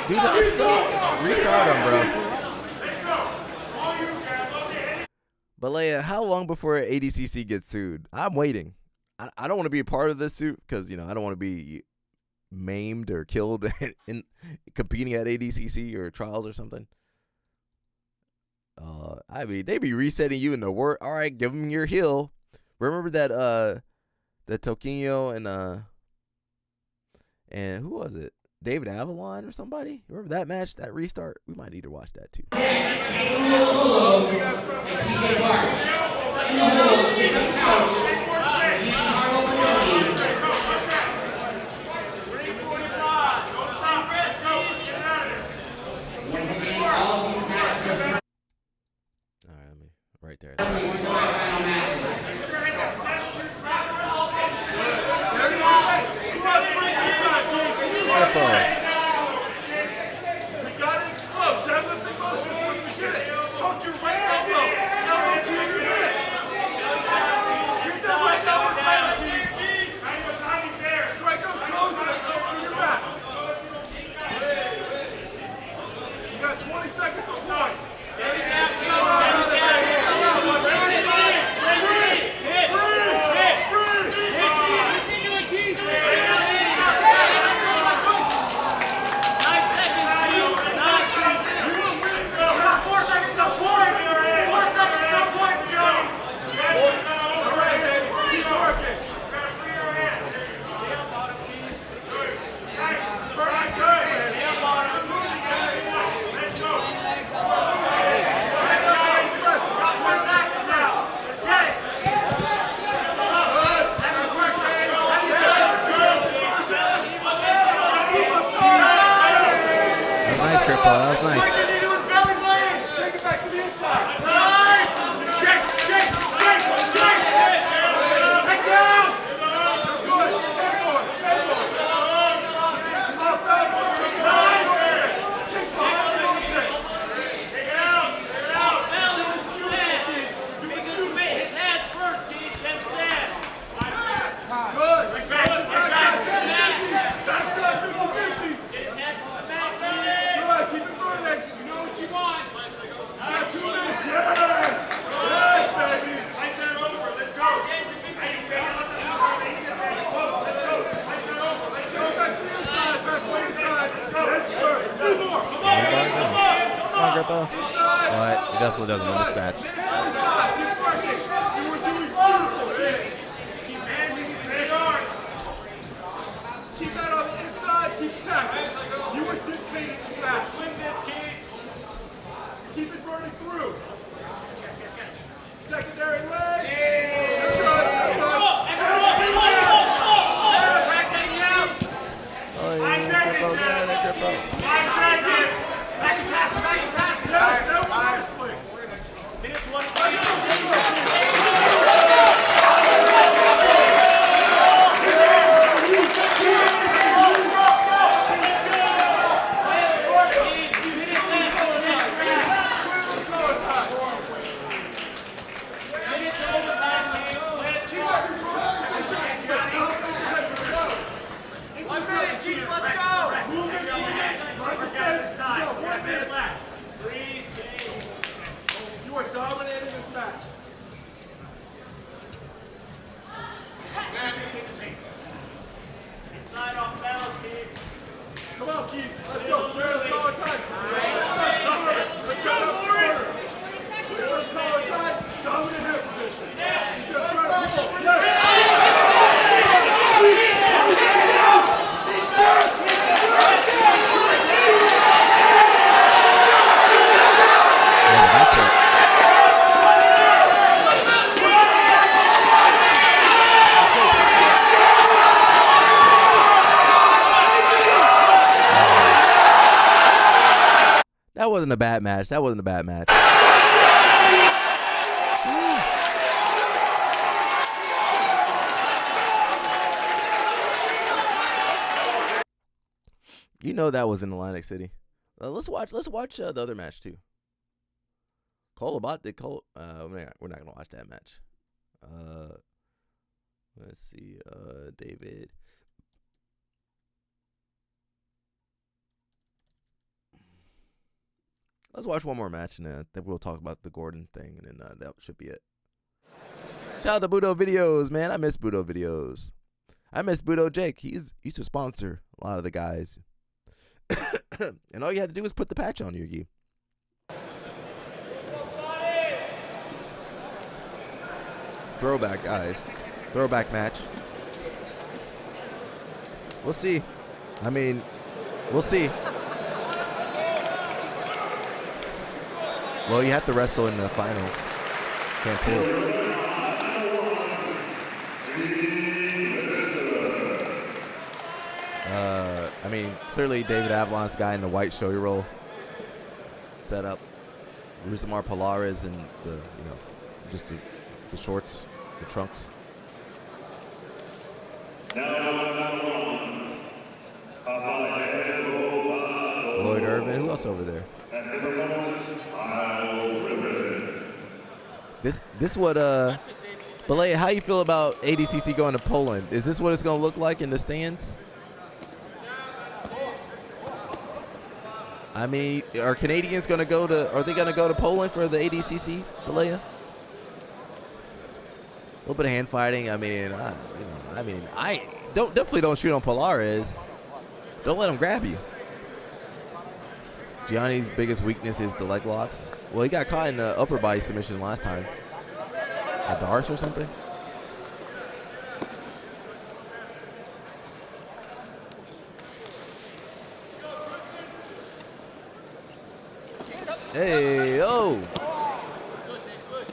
Do not stop. Restart him, bro. But Leia, how long before ADCC gets sued? I'm waiting. I don't want to be a part of this suit because, you know, I don't want to be maimed or killed in competing at ADCC or trials or something. I mean, they be resetting you in the word. All right, give them your heel. Remember that the Toquinho and who was it? David Avalon or somebody. Remember that match, that restart? We might need to watch that too. All right, let me right there. We gotta explode. Deadlifting motion once we get it. Tuck your right elbow. Elbow to your hips. Get that right elbow tighter, Keith. Strike those toes and then elbow to your back. You got 20 seconds to points. Sell out. Sell out. Watch everything. Bridge. Nice, Cripple. That was nice. Take it back to the inside. Head down. Good. Head on. Off that. Kick behind the kick. Take it out. Do it. His hands first, Keith, then stand. Good. Backside 50-50. Good. Keep it moving. You know what you want. Got 2 minutes. Yes. Yes, baby. Ice that over. Let's go. Let's go. Back to the inside. Back to the inside. Yes, sir. 2 more. Come Come on, Grippo. Inside. But he definitely doesn't win this match. Keep working. You were doing beautiful. Keep managing his guard. Keep that on the inside. Keep attacking. You were dictating this match. Win this, Keith. Keep it burning through. Secondary legs. That's right. That's right. Oh, yeah, Grippo. Get out of there, Grippo. 5 seconds. Back and pass. Yes, no wrestling. Minutes 1. You are dominating this match. Inside off bells, Keith. Come on, Keith. Let's go. Clear those collar ties. Let's go. Clear those collar ties. Dominant hip position. He's going to try to pull. Yes. That wasn't a bad match. That wasn't a bad match. You know that was in Atlantic City. Let's watch the other match too. We're not gonna watch that match. Let's see. David. Let's watch one more match, and then we'll talk about the Gordon thing, and then that should be it. Shout out to Budo Videos, man. I miss Budo Videos. I miss Budo Jake. He used to sponsor a lot of the guys. And all you had to do was put the patch on your gi. Throwback, guys. Throwback match. We'll see. I mean, We'll see. Well, you have to wrestle in the finals. Can't pull. I mean, clearly David Avalon's the guy in the white showy roll setup. Rousimar Polares and the, just the shorts, the trunks. Lloyd Irvin. Who else over there? This what Balea, how you feel about ADCC going to Poland? Is this what it's going to look like in the stands? I mean, are Canadians going to go to? Are they going to go to Poland for the ADCC, Balea? A little bit of hand fighting. I mean, I definitely don't shoot on Polares. Don't let him grab you. Gianni's biggest weakness is the leg locks. Well, he got caught in the upper body submission last time. A Darce or something. Hey, oh!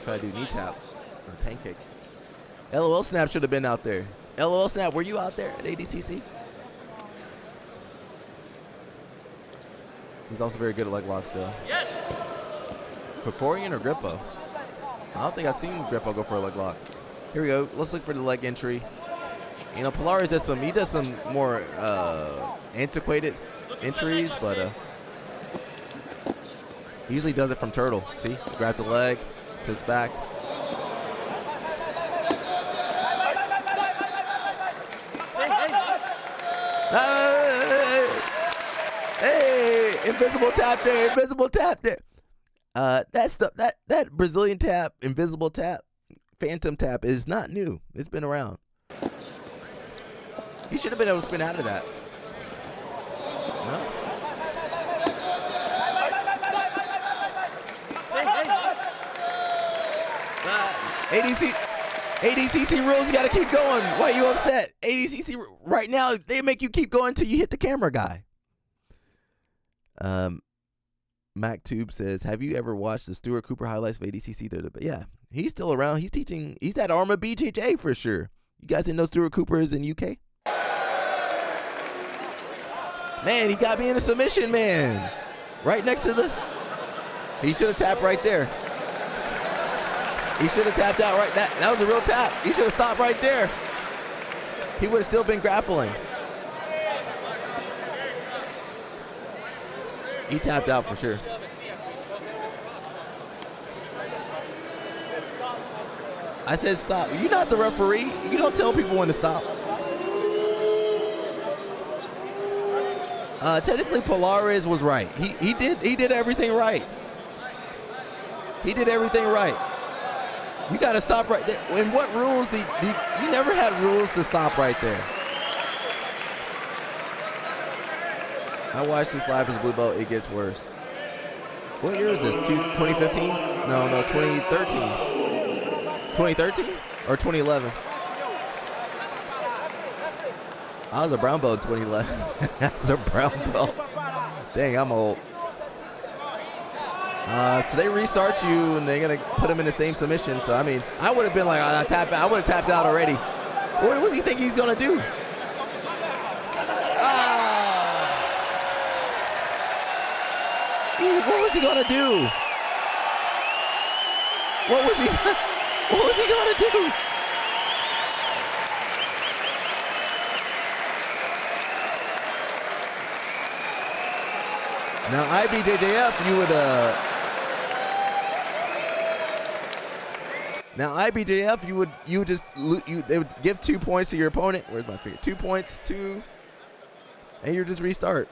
Try to do knee tap or pancake. LOL Snap should have been out there. LOL Snap, were you out there at ADCC? He's also very good at leg locks, though. Yes. Kokorian or Grippo? I don't think I've seen Grippo go for a leg lock. Here we go. Let's look for the leg entry. You know, Polaris does some more antiquated entries, but he usually does it from turtle. See, he grabs the leg, sits back. Hey, invisible tap there, invisible tap there. That Brazilian tap, invisible tap, phantom tap is not new. It's been around. He should have been able to spin out of that. No? ADCC rules, you got to keep going. Why are you upset? ADCC right now, they make you keep going until you hit the camera guy. MacTube says, have you ever watched the Stuart Cooper highlights of ADCC? Yeah, he's still around. He's teaching. He's at Arma BJJ for sure. You guys didn't know Stuart Cooper is in UK? Man, he got me in a submission, man. Right next to the... He should have tapped right there. He should have tapped out right. That was a real tap. He should have stopped right there. He would have still been grappling. He tapped out for sure. I said stop. You're not the referee. You don't tell people when to stop. Technically, Polares was right. He did everything right. He did everything right. You got to stop right there. And what rules you never had rules to stop right there. I watched this live as Blue Belt. It gets worse. What year is this? 2015? No, 2013. 2013 or 2011? I was a brown belt in 2011. I was a brown belt. Dang, I'm old. So they restart you, and they're going to put him in the same submission. So, I mean, I would have been like, I would have tapped out already. What do you think he's going to do? What was he going to do? What was he going to do? Now, IBJJF, you would they would give 2 points to your opponent. Where's my finger? 2 points, and you just restart.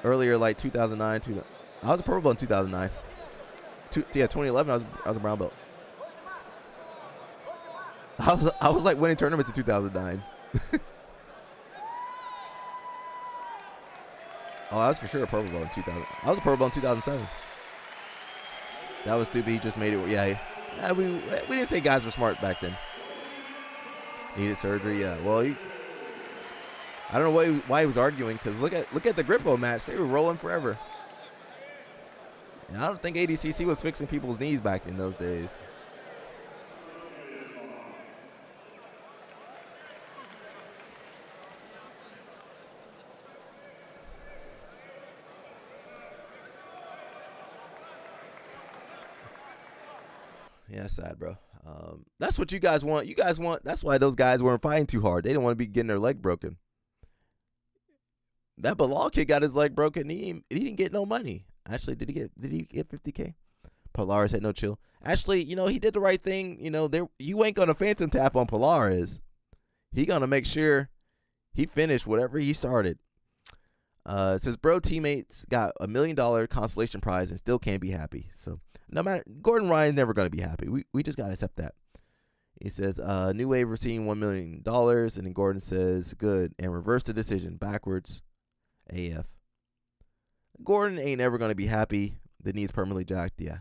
Earlier, like 2009, I was a purple belt in 2009. 2011, I was a brown belt. I was like winning tournaments in 2009. Oh, I was for sure a purple belt in 2000. I was a purple belt in 2007. That was stupid. He just made it. Yeah, we didn't say guys were smart back then. Needed surgery. Yeah. Well, I don't know why he was arguing, because look at the Grippo match. They were rolling forever. And I don't think ADCC was fixing people's knees back in those days. Yeah, sad, bro. That's what you guys want. You guys want. That's why those guys weren't fighting too hard. They didn't want to be getting their leg broken. That Bilal kid got his leg broken. He didn't get no money. Actually, did he get 50K? Polaris had no chill. Actually, he did the right thing. You ain't gonna phantom tap on Polaris. He gonna make sure he finished whatever he started. It says, bro, teammates got $1 million consolation prize and still can't be happy. So no matter, Gordon Ryan's never gonna be happy. We just gotta accept that. He says, New Wave receiving $1 million, and then Gordon says, good, and reverse the decision backwards. AF. Gordon ain't ever gonna be happy. The knee's permanently jacked. Yeah.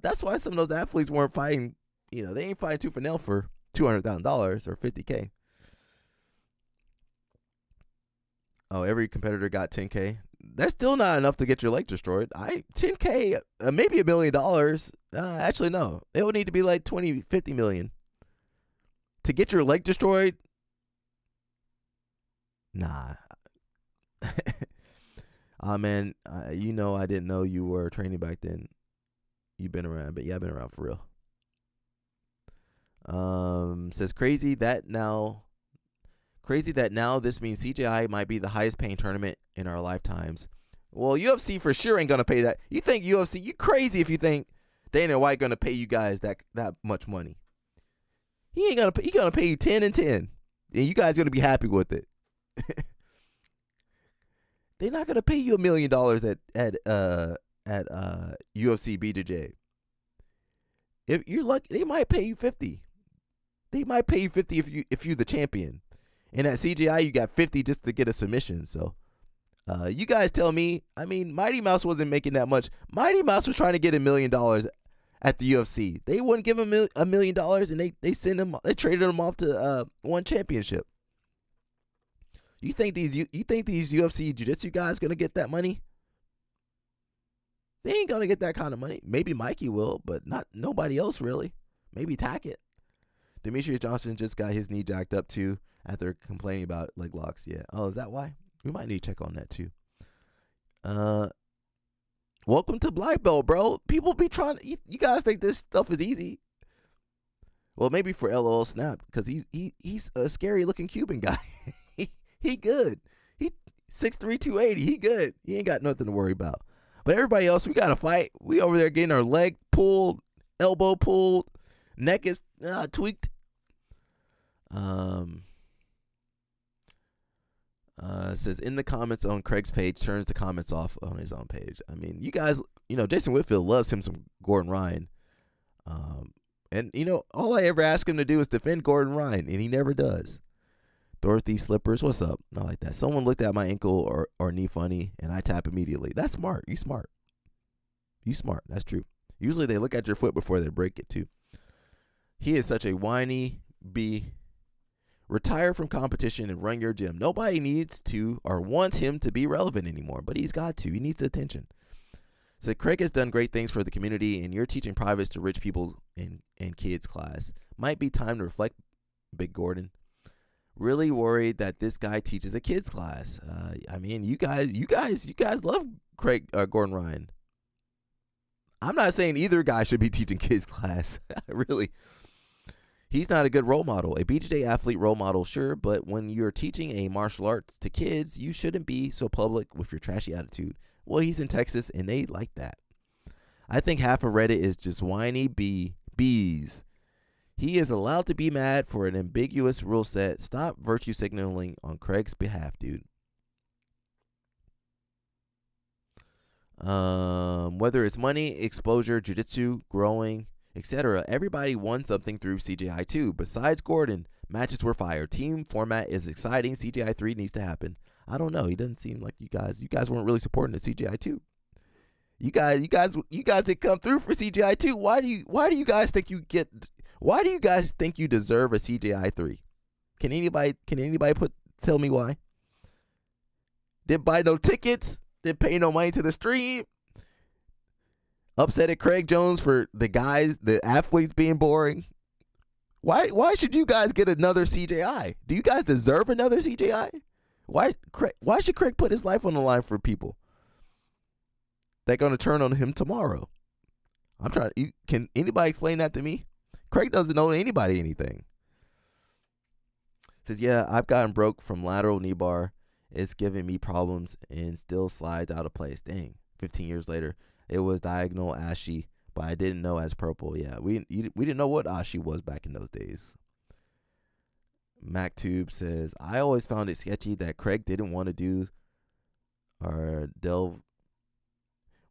That's why some of those athletes weren't fighting. They ain't fighting tooth and nail for $200,000 or 50K. Oh, every competitor got 10K. That's still not enough to get your leg destroyed. 10K, maybe $1 million. Actually, no. It would need to be like 20, 50 million to get your leg destroyed. Nah. Man, I didn't know you were training back then. You've been around, but yeah, I've been around for real. Says crazy that now this means CJI might be the highest paying tournament in our lifetimes. Well, UFC for sure ain't gonna pay that. You think UFC? You crazy if you think Dana White gonna pay you guys that much money? He ain't gonna pay. He gonna pay you 10 and 10, and you guys gonna be happy with it. They're not gonna pay you $1 million at UFC BJJ. If you're lucky, they might pay you 50. They might pay you 50 if you're the champion. And at CGI, you got 50 just to get a submission. So, you guys tell me. I mean, Mighty Mouse wasn't making that much. Mighty Mouse was trying to get $1 million at the UFC. They wouldn't give him $1 million, and they send him. They traded him off to one championship. You think these UFC jiu-jitsu guys gonna get that money? They ain't gonna get that kind of money. Maybe Mikey will, but not nobody else really. Maybe Tackett. Demetrius Johnson just got his knee jacked up too after complaining about leg locks. Yeah. Oh, is that why? We might need to check on that too. Welcome to Black Belt, bro. People be trying. You guys think this stuff is easy? Well, maybe for LOL Snap, because he's a scary looking Cuban guy. He good. He 6'3", 280. He good. He ain't got nothing to worry about. But everybody else, we got to fight. We over there getting our leg pulled, elbow pulled, neck is tweaked. Says in the comments on Craig's page, turns the comments off on his own page. I mean, you guys, Jason Whitfield loves him some Gordon Ryan. And, all I ever ask him to do is defend Gordon Ryan, and he never does. Dorothy Slippers, what's up? Not like that. Someone looked at my ankle or knee funny, and I tap immediately. That's smart. You smart. You smart. That's true. Usually they look at your foot before they break it, too. He is such a whiny bee. Retire from competition and run your gym. Nobody needs to or wants him to be relevant anymore, but he's got to. He needs the attention. So Craig has done great things for the community, and you're teaching privates to rich people in kids class. Might be time to reflect, Big Gordon. Really worried that this guy teaches a kids class. I mean, you guys love Gordon Ryan. I'm not saying either guy should be teaching kids class. Really. He's not a good role model. A BJJ athlete role model, sure, but when you're teaching a martial arts to kids, you shouldn't be so public with your trashy attitude. Well, he's in Texas, and they like that. I think half of Reddit is just whiny bees. He is allowed to be mad for an ambiguous rule set. Stop virtue signaling on Craig's behalf, dude. Whether it's money, exposure, jiu-jitsu, growing, etc., everybody won something through CGI 2. Besides Gordon, matches were fire. Team format is exciting. CGI 3 needs to happen. I don't know. He doesn't seem like you guys weren't really supporting the CGI 2. You guys that come through for CGI 2. Why do you guys think you deserve a CGI 3? Can anybody tell me why? Didn't buy no tickets. Didn't pay no money to the stream. Upset at Craig Jones for the athletes being boring. Why should you guys get another CJI? Do you guys deserve another CJI? Why should Craig put his life on the line for people? They're going to turn on him tomorrow. Can anybody explain that to me? Craig doesn't owe anybody anything. Says, yeah, I've gotten broke from lateral knee bar. It's giving me problems and still slides out of place. Dang, 15 years later. It was diagonal ashy, but I didn't know as purple. Yeah, we didn't know what ashy was back in those days. MacTube says, I always found it sketchy that Craig didn't want to do or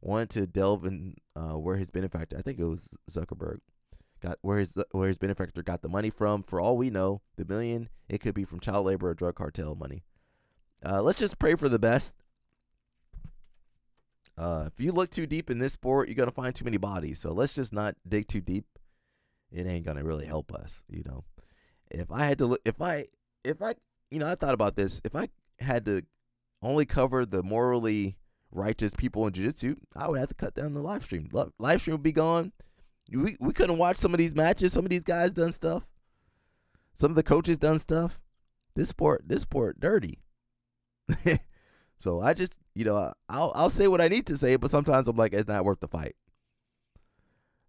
wanted to delve in where his benefactor, I think it was Zuckerberg, got where his benefactor got the money from. For all we know, the million, it could be from child labor or drug cartel money. Let's just pray for the best. If you look too deep in this sport, you're gonna find too many bodies. So let's just not dig too deep. It ain't gonna really help us, you know. If I had to look, if I, I thought about this. If I had to only cover the morally righteous people in jiu-jitsu, I would have to cut down the live stream. Live stream would be gone. We couldn't watch some of these matches. Some of these guys done stuff. Some of the coaches done stuff. This sport dirty. So I just, I'll say what I need to say, but sometimes I'm like, it's not worth the fight.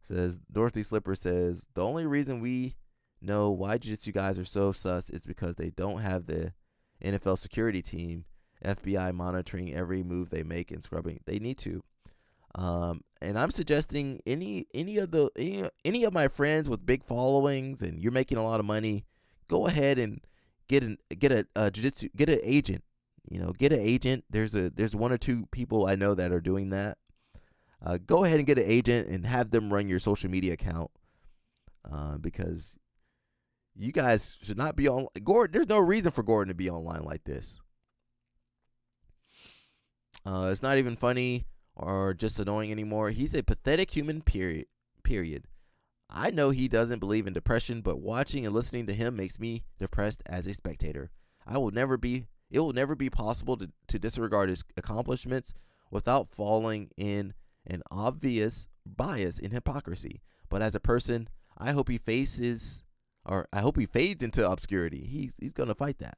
Says Dorothy Slipper says, the only reason we know why jiu-jitsu guys are so sus is because they don't have the NFL security team, FBI monitoring every move they make and scrubbing. They need to. And I'm suggesting any of my friends with big followings and you're making a lot of money, go ahead and get an agent. Get an agent. There's one or two people I know that are doing that. Go ahead and get an agent and have them run your social media account, because you guys should not be on. Gordon, there's no reason for Gordon to be online like this. It's not even funny or just annoying anymore. He's a pathetic human. Period. I know he doesn't believe in depression, but watching and listening to him makes me depressed as a spectator. It will never be possible to disregard his accomplishments without falling in an obvious bias and hypocrisy. But as a person, I hope he fades into obscurity. He's gonna fight that,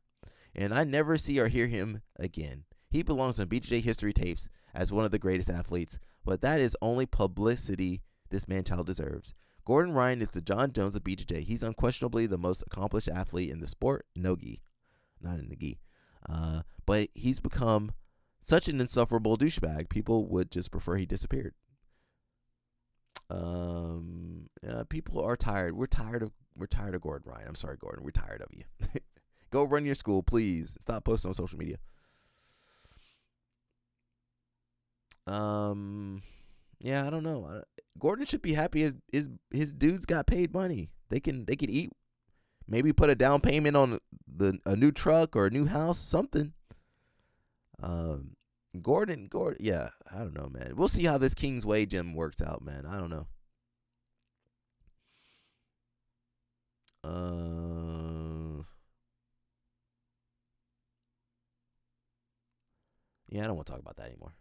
and I never see or hear him again. He belongs on BJJ history tapes as one of the greatest athletes, but that is only publicity this man-child deserves. Gordon Ryan is the John Jones of BJJ. He's unquestionably the most accomplished athlete in the sport. No gi, not in the gi. But he's become such an insufferable douchebag. People would just prefer he disappeared. People are tired. We're tired of Gordon Ryan. I'm sorry, Gordon. We're tired of you. Go run your school, please. Stop posting on social media. Yeah, I don't know. Gordon should be happy his dudes got paid money. They can eat. Maybe put a down payment on a new truck or a new house, something. Gordon, yeah, I don't know, man. We'll see how this Kingsway gym works out, man. I don't know. Yeah, I don't want to talk about that anymore.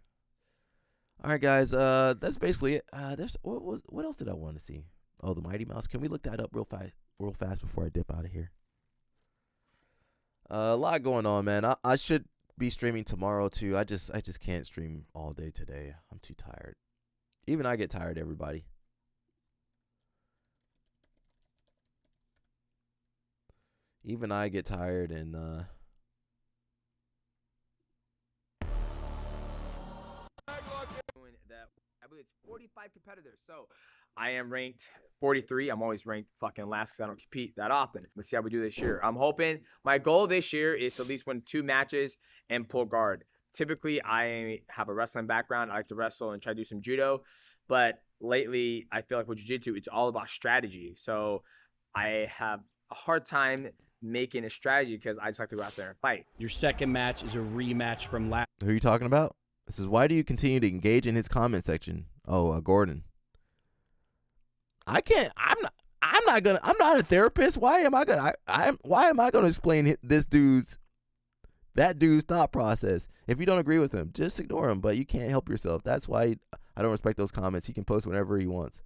All right, guys. That's basically it. What else did I want to see? Oh, the Mighty Mouse. Can we look that up real fast before I dip out of here? A lot going on, man. I should be streaming tomorrow too. I just can't stream all day today. I'm too tired. Even I get tired, everybody. Even I get tired, and I believe it's 45 competitors. So I am ranked 43. I'm always ranked fucking last because I don't compete that often. Let's see how we do this year. I'm hoping my goal this year is to at least win 2 matches and pull guard. Typically, I have a wrestling background. I like to wrestle and try to do some judo. But lately, I feel like with jiu-jitsu, it's all about strategy. So I have a hard time making a strategy because I just like to go out there and fight. Your second match is a rematch from last. Who are you talking about? This is why do you continue to engage in his comment section? Oh, Gordon. I'm I'm not a therapist. Why am I gonna explain that dude's thought process? If you don't agree with him, just ignore him. But you can't help yourself. That's why I don't respect those comments. He can post whenever he wants.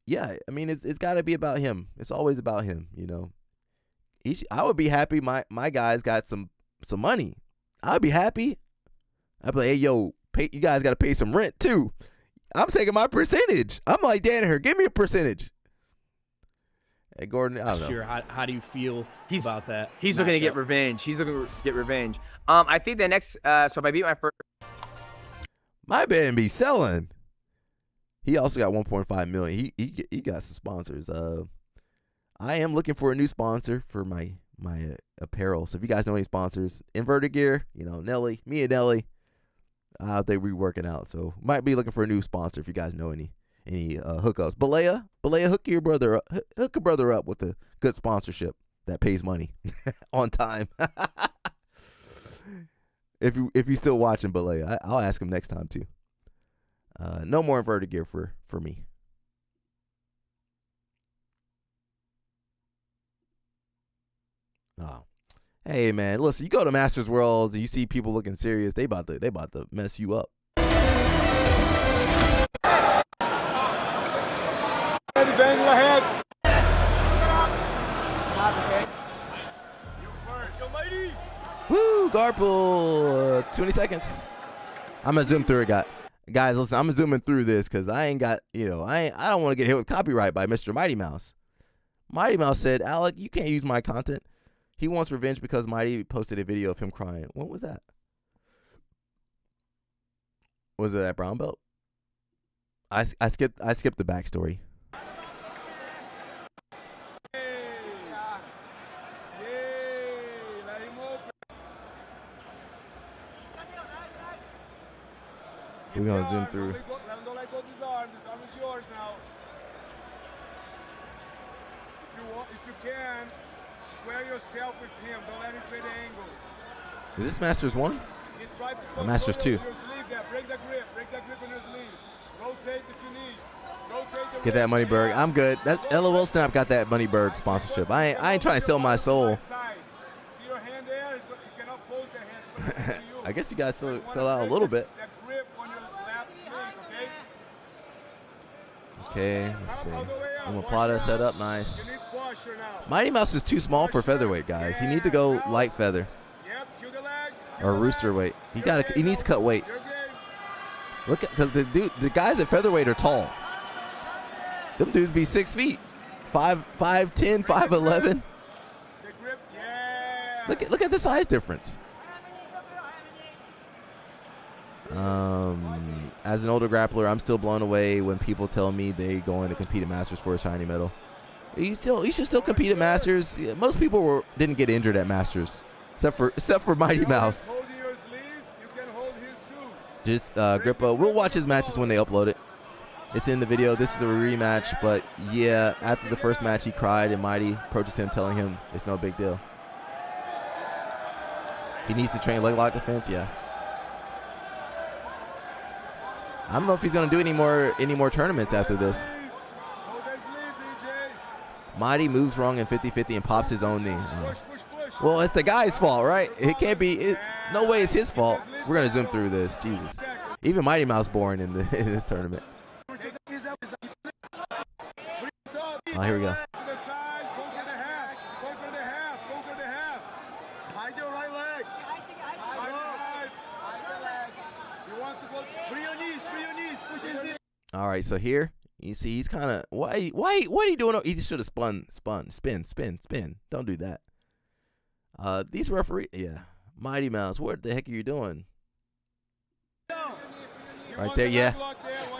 Yeah, I mean, it's got to be about him. It's always about him, you know. I would be happy my guys got some money. I'd be happy. I'd be like, hey, yo, you guys got to pay some rent too. I'm taking my percentage. I'm like, Danaher, give me a percentage. Hey, Gordon, I don't know. Sure. How do you feel about that? He's looking to get revenge. I think the next. So if I beat my first, my man be selling. He also got 1.5 million. He got some sponsors. I am looking for a new sponsor for my apparel. So if you guys know any sponsors, Inverted Gear, you know, me and Nelly, they be working out. So might be looking for a new sponsor if you guys know any hookups. Balea, hook your brother up. Hook a brother up with a good sponsorship that pays money on time. If you still watching Balea, I'll ask him next time too. No more Inverted Gear for me. Oh, hey man, listen, you go to Masters Worlds and you see people looking serious, they about to mess you up. Bang your head. Woo, guard pull, 20 seconds. I'm gonna zoom through it, guys. Listen, I'm zooming through this because I ain't got, I don't want to get hit with copyright by Mr. Mighty Mouse. Mighty Mouse said, Alec, you can't use my content. He wants revenge because Mighty posted a video of him crying. What was that? Was it that brown belt? I skipped the backstory. We're gonna zoom through. Don't let go of his arm. This arm is yours now. If you can, square yourself with him. Don't let him play the angle. Is this Masters 1? Or Masters 2? Break the grip. Break that grip in your sleeve. Rotate if you need. Rotate the Get that Moneyberg. I'm good. That LOL Snap got that Moneyberg sponsorship. I ain't trying to sell my soul. See your hand there? You cannot pose the hand. I guess you guys sell out a little bit. Okay, let's see. Omoplata set up nice. Mighty Mouse is too small for featherweight, guys. He need to go light feather or rooster weight. He needs to cut weight. Look at, because the guys at featherweight are tall. Them dudes be 6 feet, 5'10", 5'11". Look at the size difference. As an older grappler, I'm still blown away when people tell me they going to compete at Masters for a shiny medal. You should still compete at Masters. Most people didn't get injured at Masters, except for Mighty Mouse. Just Grippo. We'll watch his matches when they upload it. It's in the video. This is a rematch, but yeah, after the first match, he cried, and Mighty approaches him, telling him it's no big deal. He needs to train leg lock defense. Yeah. I don't know if he's gonna do any more tournaments after this. Mighty moves wrong in 50-50 and pops his own knee. Well, it's the guy's fault, right? It can't be. No way it's his fault. We're gonna zoom through this. Jesus. Even Mighty Mouse boring in this tournament. Oh, here we go. All right, so here you see he's kind of what are you doing? He should have spin. Don't do that. These referees, yeah. Mighty Mouse, what the heck are you doing? Right there, yeah.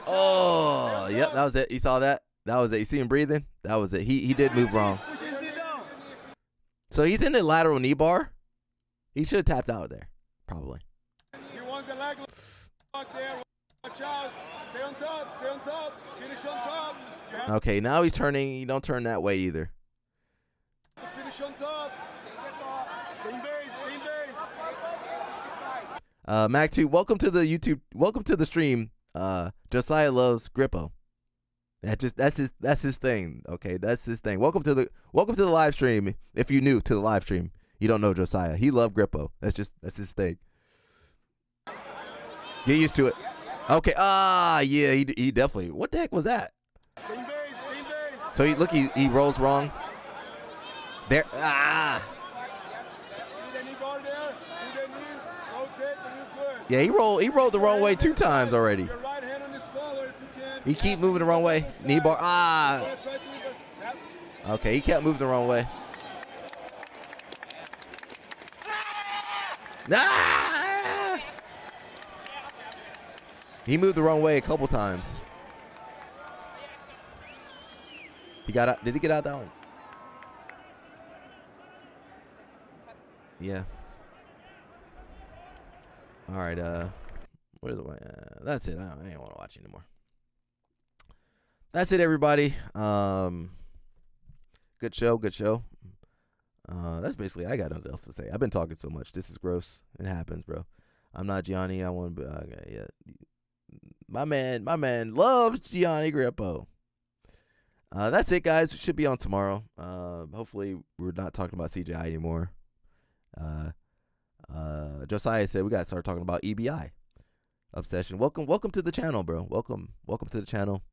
Oh, yep, that was it. You saw that? That was it. You see him breathing? That was it. He did move wrong. So he's in the lateral knee bar. He should have tapped out there, probably. He wants the leg lock there. Watch out. Stay on top. Stay on top. Finish on top. Okay, now he's turning. You don't turn that way either. Finish on top. Stay in base. Stay in base. Mac2, welcome to the YouTube. Welcome to the stream. Josiah loves Grippo. That's his thing. Okay, that's his thing. Welcome to the live stream. If you're new to the live stream, you don't know Josiah. He loved Grippo. That's his thing. Get used to it. Okay. Yeah. He definitely. What the heck was that? So he rolls wrong. There. Yeah, he rolled the wrong way 2 times already. He keep moving the wrong way. Knee bar. Okay, he kept moving the wrong way. He moved the wrong way a couple times. He got out. Did he get out that one? Yeah. All right. Where's the way? That's it. I ain't want to watch anymore. That's it, everybody. Good show. That's basically. I got nothing else to say. I've been talking so much. This is gross. It happens, bro. I'm not Gianni. I want to be. Okay, yeah. My man loves Gianni Grippo. That's it, guys. We should be on tomorrow. Hopefully, we're not talking about CJI anymore. Josiah said we got to start talking about EBI obsession. Welcome to the channel, bro. Welcome to the channel.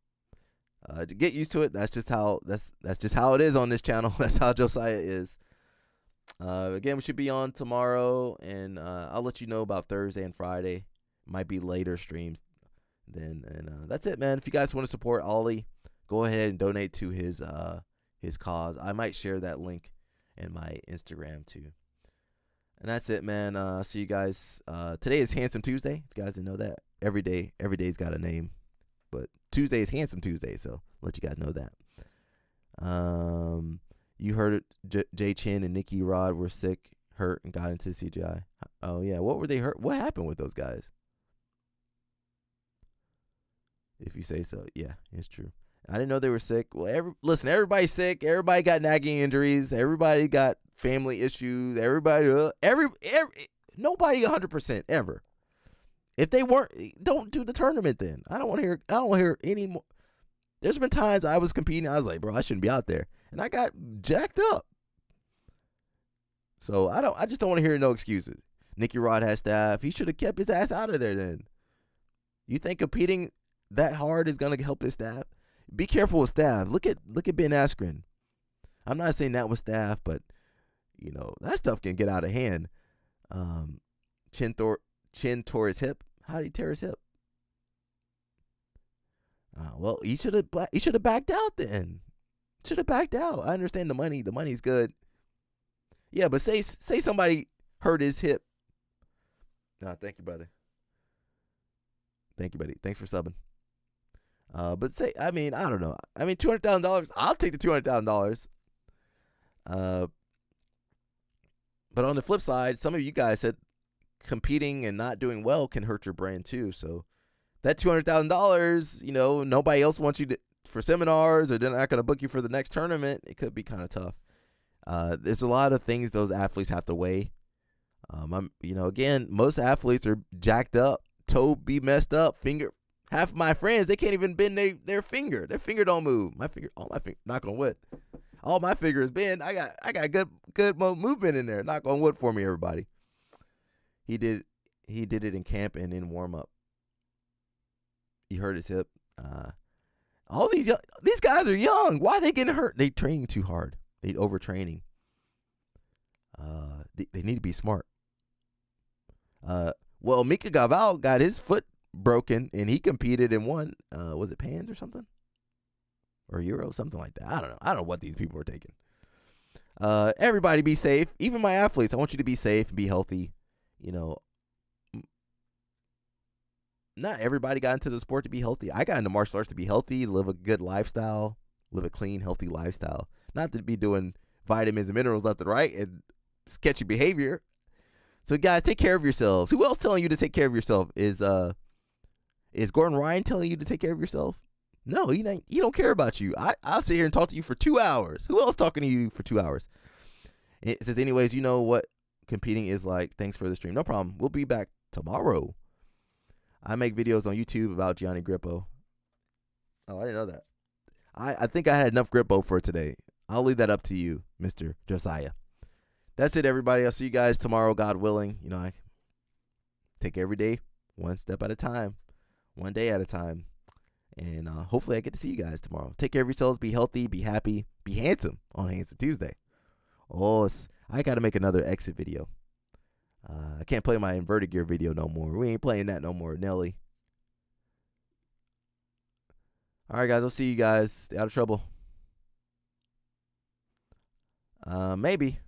Get used to it. That's just how it is on this channel. That's how Josiah is. Again, we should be on tomorrow, and I'll let you know about Thursday and Friday. Might be later streams then, and that's it, man. If you guys want to support Ollie, go ahead and donate to his cause. I might share that link in my Instagram too. And that's it, man. See you guys. Today is Handsome Tuesday. If you guys didn't know that, every day's got a name, but Tuesday is Handsome Tuesday, so I'll let you guys know that. You heard it. Jay Chin and Nicky Rod were sick, hurt, and got into CGI. Oh yeah, what were they hurt? What happened with those guys? If you say so, yeah, it's true. I didn't know they were sick. Well, listen, everybody's sick. Everybody got nagging injuries. Everybody got family issues. Everybody, nobody 100% ever. If they weren't, don't do the tournament then. I don't want to hear any more. There's been times I was competing. I was like, bro, I shouldn't be out there, and I got jacked up. So I just don't want to hear no excuses. Nicky Rod has staff. He should have kept his ass out of there then. You think competing that hard is gonna help his staff? Be careful with staff. Look at Ben Askren. I'm not saying that was staff, but that stuff can get out of hand. Chin tore his hip. How did he tear his hip? Well, he should have backed out then. Should have backed out. I understand the money. The money's good. Yeah, but say somebody hurt his hip. No, thank you, brother. Thank you, buddy. Thanks for subbing. But I don't know. $200,000. I'll take the $200,000. But on the flip side, some of you guys said competing and not doing well can hurt your brand too. So that $200,000, nobody else wants you for seminars, or they're not going to book you for the next tournament. It could be kind of tough. There's a lot of things those athletes have to weigh. Again, most athletes are jacked up, toe be messed up, finger. Half of my friends, they can't even bend their finger. Their finger don't move. All my finger, knock on wood. All my fingers bend. I got good movement in there. Knock on wood for me, everybody. He did it in camp and in warm up. He hurt his hip. All these guys are young. Why are they getting hurt? They training too hard. They overtraining. They need to be smart. Well, Mika Gaval got his foot broken and he competed and won. Was it Pans or something? Or Euro, something like that. I don't know. I don't know what these people are taking. Everybody be safe. Even my athletes, I want you to be safe and be healthy. Not everybody got into the sport to be healthy. I got into martial arts to be healthy, live a good lifestyle, live a clean, healthy lifestyle. Not to be doing vitamins and minerals left and right and sketchy behavior. So guys, take care of yourselves. Who else telling you to take care of yourself? Is Gordon Ryan telling you to take care of yourself? No, he don't care about you. I'll sit here and talk to you for 2 hours. Who else talking to you for 2 hours? It says, anyways, you know what competing is like. Thanks for the stream. No problem. We'll be back tomorrow. I make videos on YouTube about Gianni Grippo. Oh, I didn't know that. I think I had enough grippo for today. I'll leave that up to you, Mr. Josiah. That's it, everybody. I'll see you guys tomorrow, God willing. You know, I take every day one step at a time, one day at a time. And hopefully I get to see you guys tomorrow. Take care of yourselves. Be healthy. Be happy. Be handsome on Handsome Tuesday. Oh, I got to make another exit video. I can't play my inverted gear video no more. We ain't playing that no more, Nelly. All right, guys. I'll see you guys. Stay out of trouble. Maybe.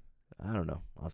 I don't know.